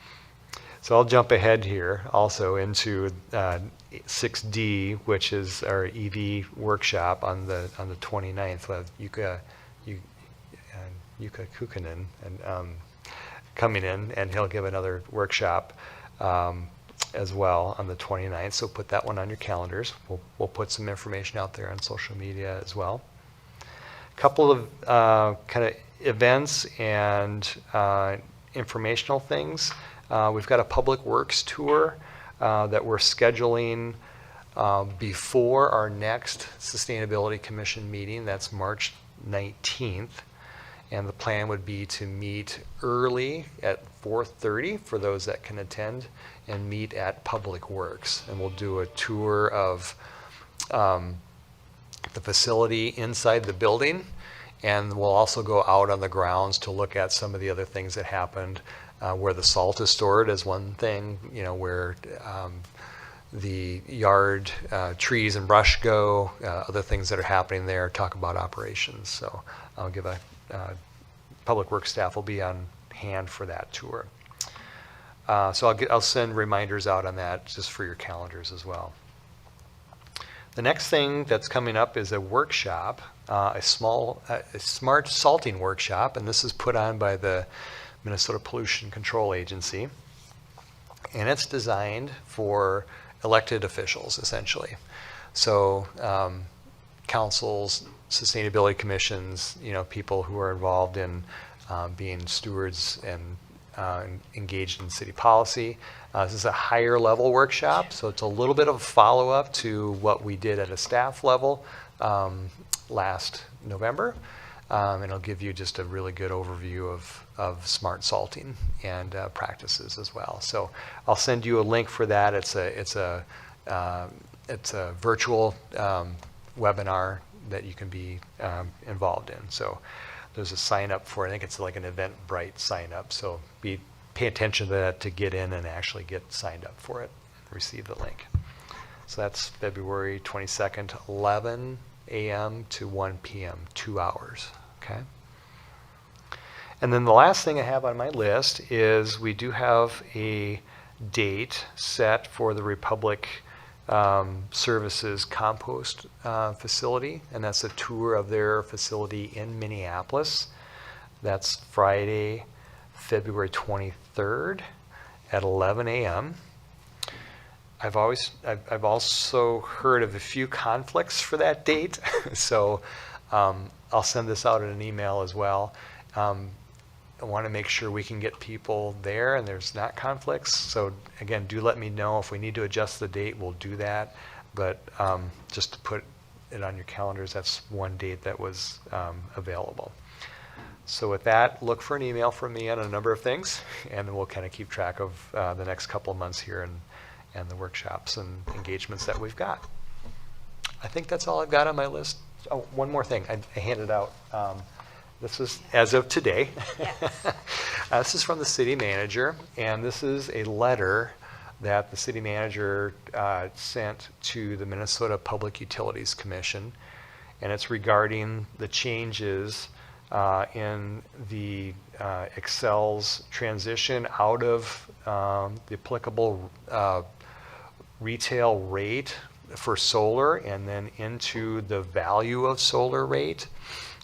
So I'll jump ahead here also into 6D, which is our EV workshop on the 29th with Yuka Kukkonen and coming in, and he'll give another workshop as well on the 29th. So put that one on your calendars. We'll put some information out there on social media as well. A couple of kind of events and informational things. We've got a public works tour that we're scheduling before our next Sustainability Commission meeting. That's March 19th. And the plan would be to meet early at 4:30 for those that can attend, and meet at Public Works. And we'll do a tour of the facility inside the building, and we'll also go out on the grounds to look at some of the other things that happened, where the salt is stored is one thing, where the yard trees and brush go, other things that are happening there, talk about operations. So I'll give Public Works staff will be on hand for that tour. So I'll send reminders out on that just for your calendars as well. The next thing that's coming up is a workshop, a smart salting workshop, and this is put on by the Minnesota Pollution Control Agency, and it's designed for elected officials essentially. So councils, sustainability commissions, people who are involved in being stewards and engaged in city policy. This is a higher level workshop, so it's a little bit of a follow-up to what we did at a staff level last November. And it'll give you just a really good overview of smart salting and practices as well. So I'll send you a link for that. It's a virtual webinar that you can be involved in. So there's a sign up for, I think it's like an Eventbrite sign up. So pay attention to that to get in and actually get signed up for it and receive the link. So that's February 22nd, 11 a.m. to 1 p.m., 2 hours, okay? And then the last thing I have on my list is we do have a date set for the Republic Services compost facility, and that's a tour of their facility in Minneapolis. That's Friday, February 23rd at 11 a.m. I've also heard of a few conflicts for that date, so I'll send this out in an email as well. I want to make sure we can get people there and there's not conflicts. So again, do let me know if we need to adjust the date, we'll do that. But just to put it on your calendars, that's one date that was available. So with that, look for an email from me on a number of things, and then we'll kind of keep track of the next couple of months here and the workshops and engagements that we've got. I think that's all I've got on my list. Oh, one more thing, I handed out. This is as of today. Yes. This is from the city manager, and this is a letter that the city manager sent to the Minnesota Public Utilities Commission, and it's regarding the changes in the Xcel's transition out of the applicable retail rate for solar and then into the value of solar rate.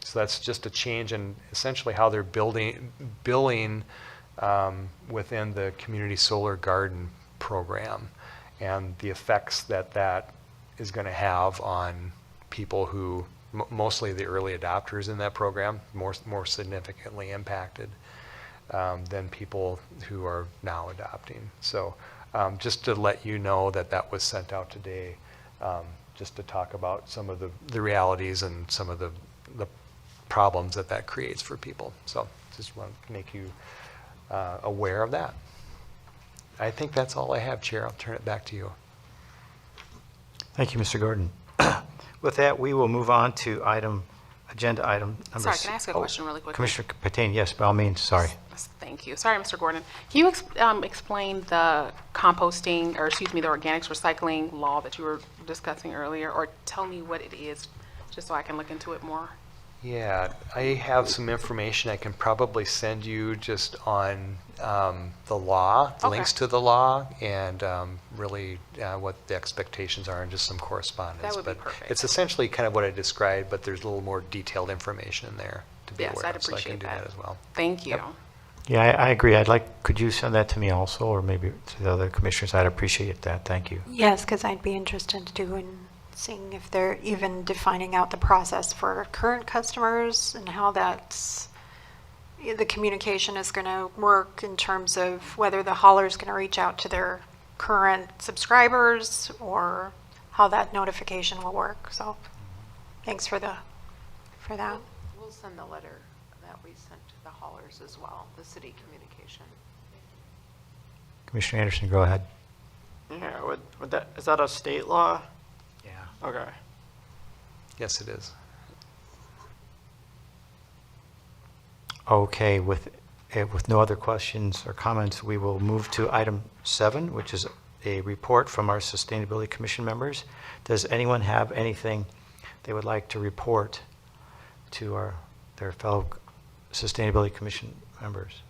So that's just a change in essentially how they're billing within the Community Solar Garden program and the effects that is going to have on people who, mostly the early adopters in that program, more significantly impacted than people who are now adopting. So just to let you know that that was sent out today, just to talk about some of the realities and some of the problems that creates for people. So just want to make you aware of that. I think that's all I have, Chair. I'll turn it back to you. Thank you, Mr. Gordon. With that, we will move on to agenda item number Sorry, can I ask a question really quickly? Commissioner Patain, yes, by all means, sorry. Thank you. Sorry, Mr. Gordon. Can you explain the composting, or excuse me, the organics recycling law that you were discussing earlier, or tell me what it is, just so I can look into it more? Yeah, I have some information I can probably send you just on the law, the links to the law, and really what the expectations are, and just some correspondence. That would be But perfect. it's essentially kind of what I described, but there's a little more detailed information in there to be Yes, aware I'd of, so I can appreciate do that. that as well. Thank you. Yep. Yeah, I agree. Could you send that to me also, or maybe to the other commissioners? I'd appreciate that. Thank you. Yes, because I'd be interested too in seeing if they're even defining out the process for current customers and how the communication is going to work in terms of whether the hauler is going to reach out to their current subscribers or how that notification will work. So thanks for that. We'll send the letter that we sent to the haulers as well, the city communication. Commissioner Anderson, go ahead. Yeah, would that, is that a state law? Yeah. Okay. Yes, it is. Okay, with no other questions or comments, we will move to item 7, which is a report from our Sustainability Commission members. Does anyone have anything they would like to report to their fellow Sustainability Commission members?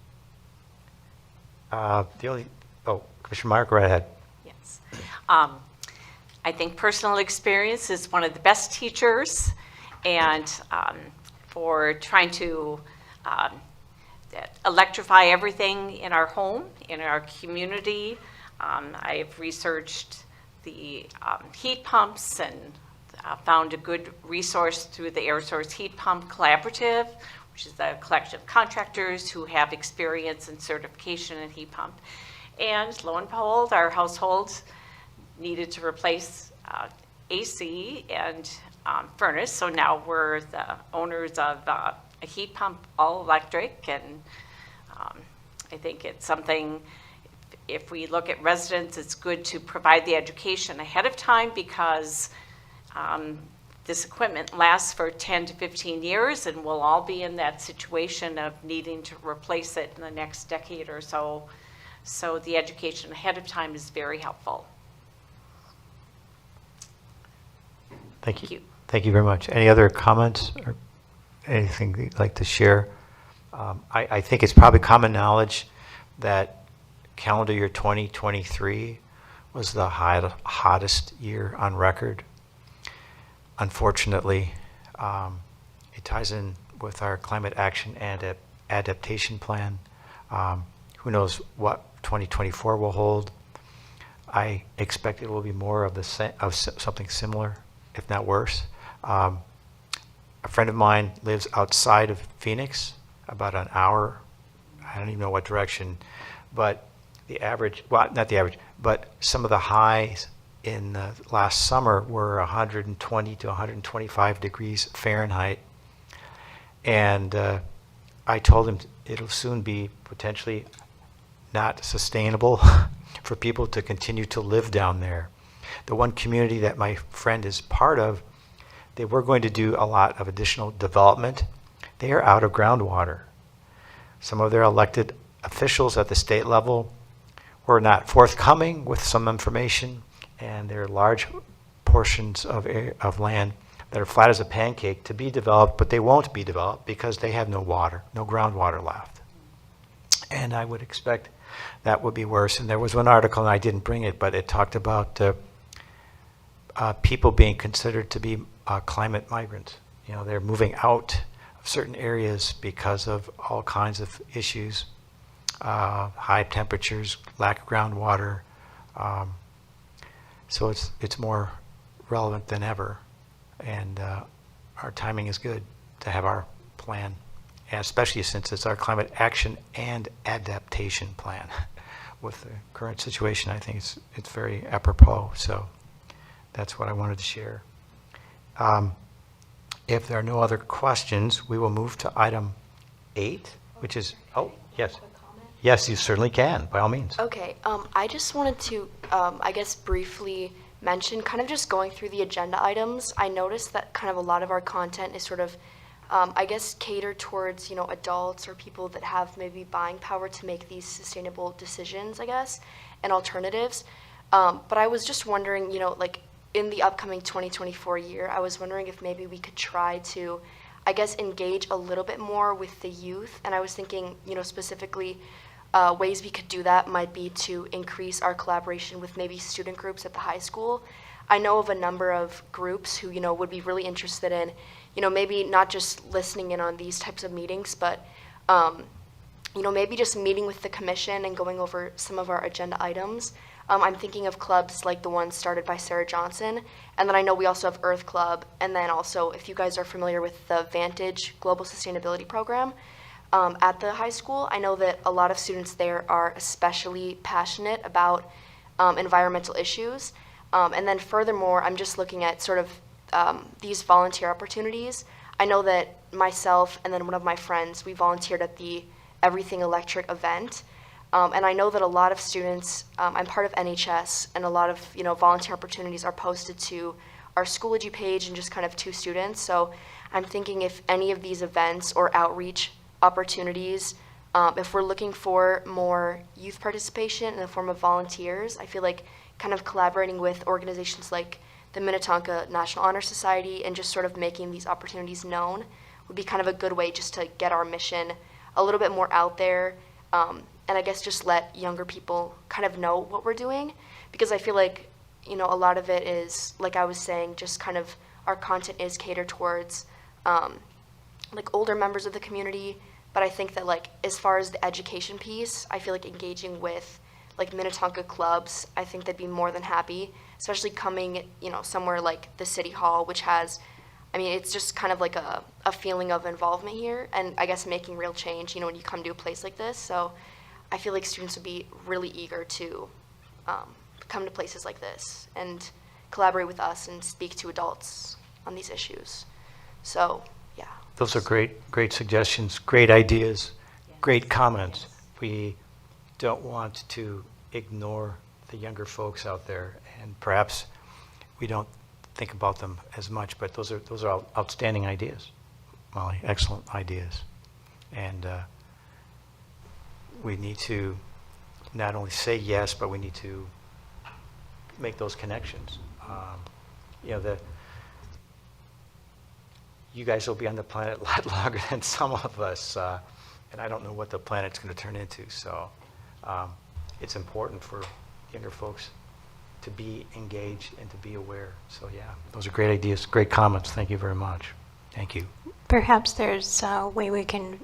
Commissioner Meyer, go right ahead. Yes. I think personal experience is one of the best teachers, and for trying to electrify everything in our home, in our community. I've researched the heat pumps and found a good resource through the Air Source Heat Pump Collaborative, which is a collection of contractors who have experience and certification in heat pump. And lo and behold, our household needed to replace AC and furnace, so now we're the owners of a heat pump, all electric, and I think it's something, if we look at residents, it's good to provide the education ahead of time, because this equipment lasts for 10 to 15 years, and we'll all be in that situation of needing to replace it in the next decade or so. So the education ahead of time is very helpful. Thank you. Thank you very much. Any other comments or anything you'd like to share? I think it's probably common knowledge that calendar year 2023 was the hottest year on record. Unfortunately, it ties in with our climate action and adaptation plan. Who knows what 2024 will hold? I expect it will be more of something similar, if not worse. A friend of mine lives outside of Phoenix, about an hour. I don't even know what direction, but the average, well, not the average, but some of the highs in the last summer were 120 to 125 degrees Fahrenheit. And I told him it'll soon be potentially not sustainable for people to continue to live down there. The one community that my friend is part of, they were going to do a lot of additional development. They are out of groundwater. Some of their elected officials at the state level were not forthcoming with some information, and there are large portions of land that are flat as a pancake to be developed, but they won't be developed because they have no water, no groundwater left. And I would expect that would be worse. And there was one article, and I didn't bring it, but it talked about people being considered to be climate migrants. You know, they're moving out of certain areas because of all kinds of issues, high temperatures, lack of groundwater. So it's more relevant than ever. And our timing is good to have our plan, and especially since it's our climate action and adaptation plan. With the current situation, I think it's very apropos. So that's what I wanted to share. If there are no other questions, we will move to item 8, which is, oh, yes. Yes, you certainly can, by all means. Okay, I just wanted to, I guess, briefly mention, kind of just going through the agenda items. I noticed that kind of a lot of our content is sort of, I guess, catered towards, adults or people that have maybe buying power to make these sustainable decisions, I guess, and alternatives. But I was just wondering, like, in the upcoming 2024 year, I was wondering if maybe we could try to, I guess, engage a little bit more with the youth. And I was thinking, specifically, ways we could do that might be to increase our collaboration with maybe student groups at the high school. I know of a number of groups who, would be really interested in, maybe not just listening in on these types of meetings, but, maybe just meeting with the commission and going over some of our agenda items. I'm thinking of clubs like the one started by Sarah Johnson, and then I know we also have Earth Club, and then also, if you guys are familiar with the Vantage Global Sustainability Program, at the high school, I know that a lot of students there are especially passionate about environmental issues. And then furthermore, I'm just looking at sort of these volunteer opportunities. I know that myself and then one of my friends, we volunteered at the Everything Electric event. And I know that a lot of students, I'm part of NHS, and a lot of volunteer opportunities are posted to our Schoology page and just kind of to students. So I'm thinking if any of these events or outreach opportunities, if we're looking for more youth participation in the form of volunteers, I feel like kind of collaborating with organizations like the Minnetonka National Honor Society and just sort of making these opportunities known would be kind of a good way just to get our mission a little bit more out there, and I guess just let younger people kind of know what we're doing, because I feel like, a lot of it is, like I was saying, just kind of our content is catered towards like older members of the community. But I think that, like, as far as the education piece, I feel like engaging with like Minnetonka clubs, I think they'd be more than happy, especially coming, somewhere like the City Hall, which has, it's just kind of like a feeling of involvement here, and I guess making real change, when you come to a place like this. So I feel like students would be really eager to come to places like this and collaborate with us and speak to adults on these issues. So, yeah. Those are great suggestions, great ideas, great comments. We don't want to ignore the younger folks out there, and perhaps we don't think about them as much, but those are all outstanding ideas, Molly, excellent ideas. And we need to not only say yes, but we need to make those connections. You guys will be on the planet a lot longer than some of us, and I don't know what the planet's going to turn into. So it's important for younger folks to be engaged and to be aware. So yeah, those are great ideas, great comments. Thank you very much. Thank you. Perhaps there's a way we can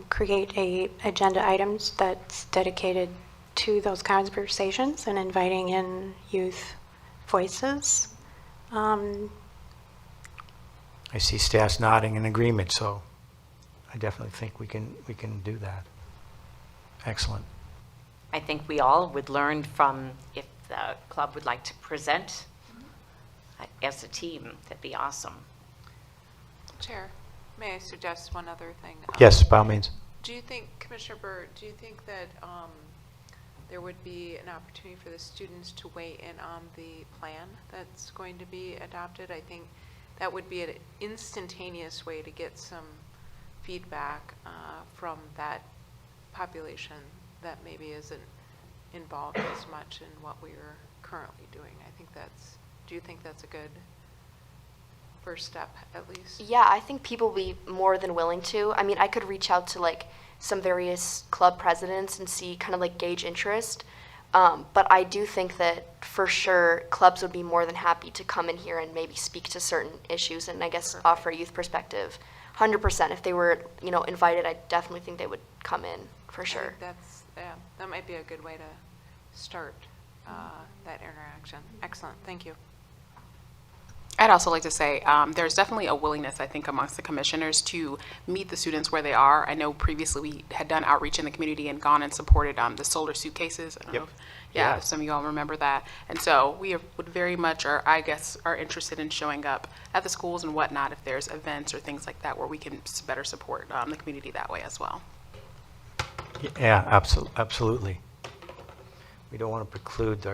create agenda items that's dedicated to those conversations and inviting in youth voices. I see staff's nodding in agreement, so I definitely think we can do that. Excellent. I think we all would learn from, if the club would like to present as a team, that'd be awesome. Chair, may I suggest one other thing? Yes, by all means. Do you think, Commissioner Burt, do you think that there would be an opportunity for the students to weigh in on the plan that's going to be adopted? I think that would be an instantaneous way to get some feedback from that population that maybe isn't involved as much in what we are currently doing. Do you think that's a good first step, at least? Yeah, I think people will be more than willing to. I could reach out to like some various club presidents and see kind of like gauge interest. But I do think that for sure clubs would be more than happy to come in here and maybe speak to certain issues and I guess offer a youth perspective. 100%. If they were, invited, I definitely think they would come in for sure. That might be a good way to start that interaction. Excellent. Thank you. I'd also like to say, there's definitely a willingness, I think, amongst the commissioners to meet the students where they are. I know previously we had done outreach in the community and gone and supported the solar suitcases. I don't know if- Yeah, if some of you all remember that. And so we would very much, or I guess, are interested in showing up at the schools and whatnot if there's events or things like that where we can better support the community that way as well. Yeah, absolutely. We don't want to preclude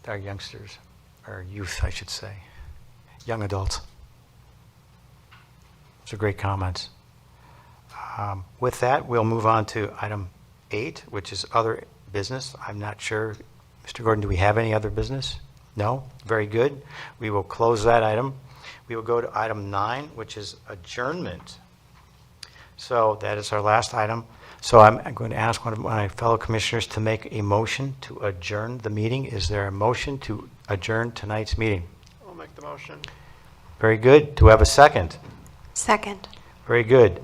our youngsters, our youth, I should say, young adults. Those are great comments. With that, we'll move on to item 8, which is other business. I'm not sure, Mr. Gordon, do we have any other business? No? Very good. We will close that item. We will go to item 9, which is adjournment. So that is our last item. So I'm going to ask one of my fellow commissioners to make a motion to adjourn the meeting. Is there a motion to adjourn tonight's meeting? I'll make the motion. Very good. Do we have a second? Second. Very good.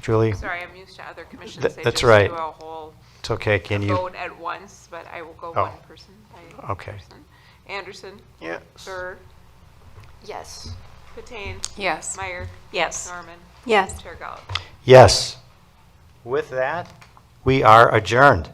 Julie? Sorry, I'm used to other commissions. Th- They that's just right. do a whole It's okay. Can you? vote at once, but I will go Oh. one person by Okay. person. Anderson? Yes. Burr? Yes. Patane? Yes. Meyer? Yes. Norman? Yes. Chair Gallup? Yes. With that, we are adjourned.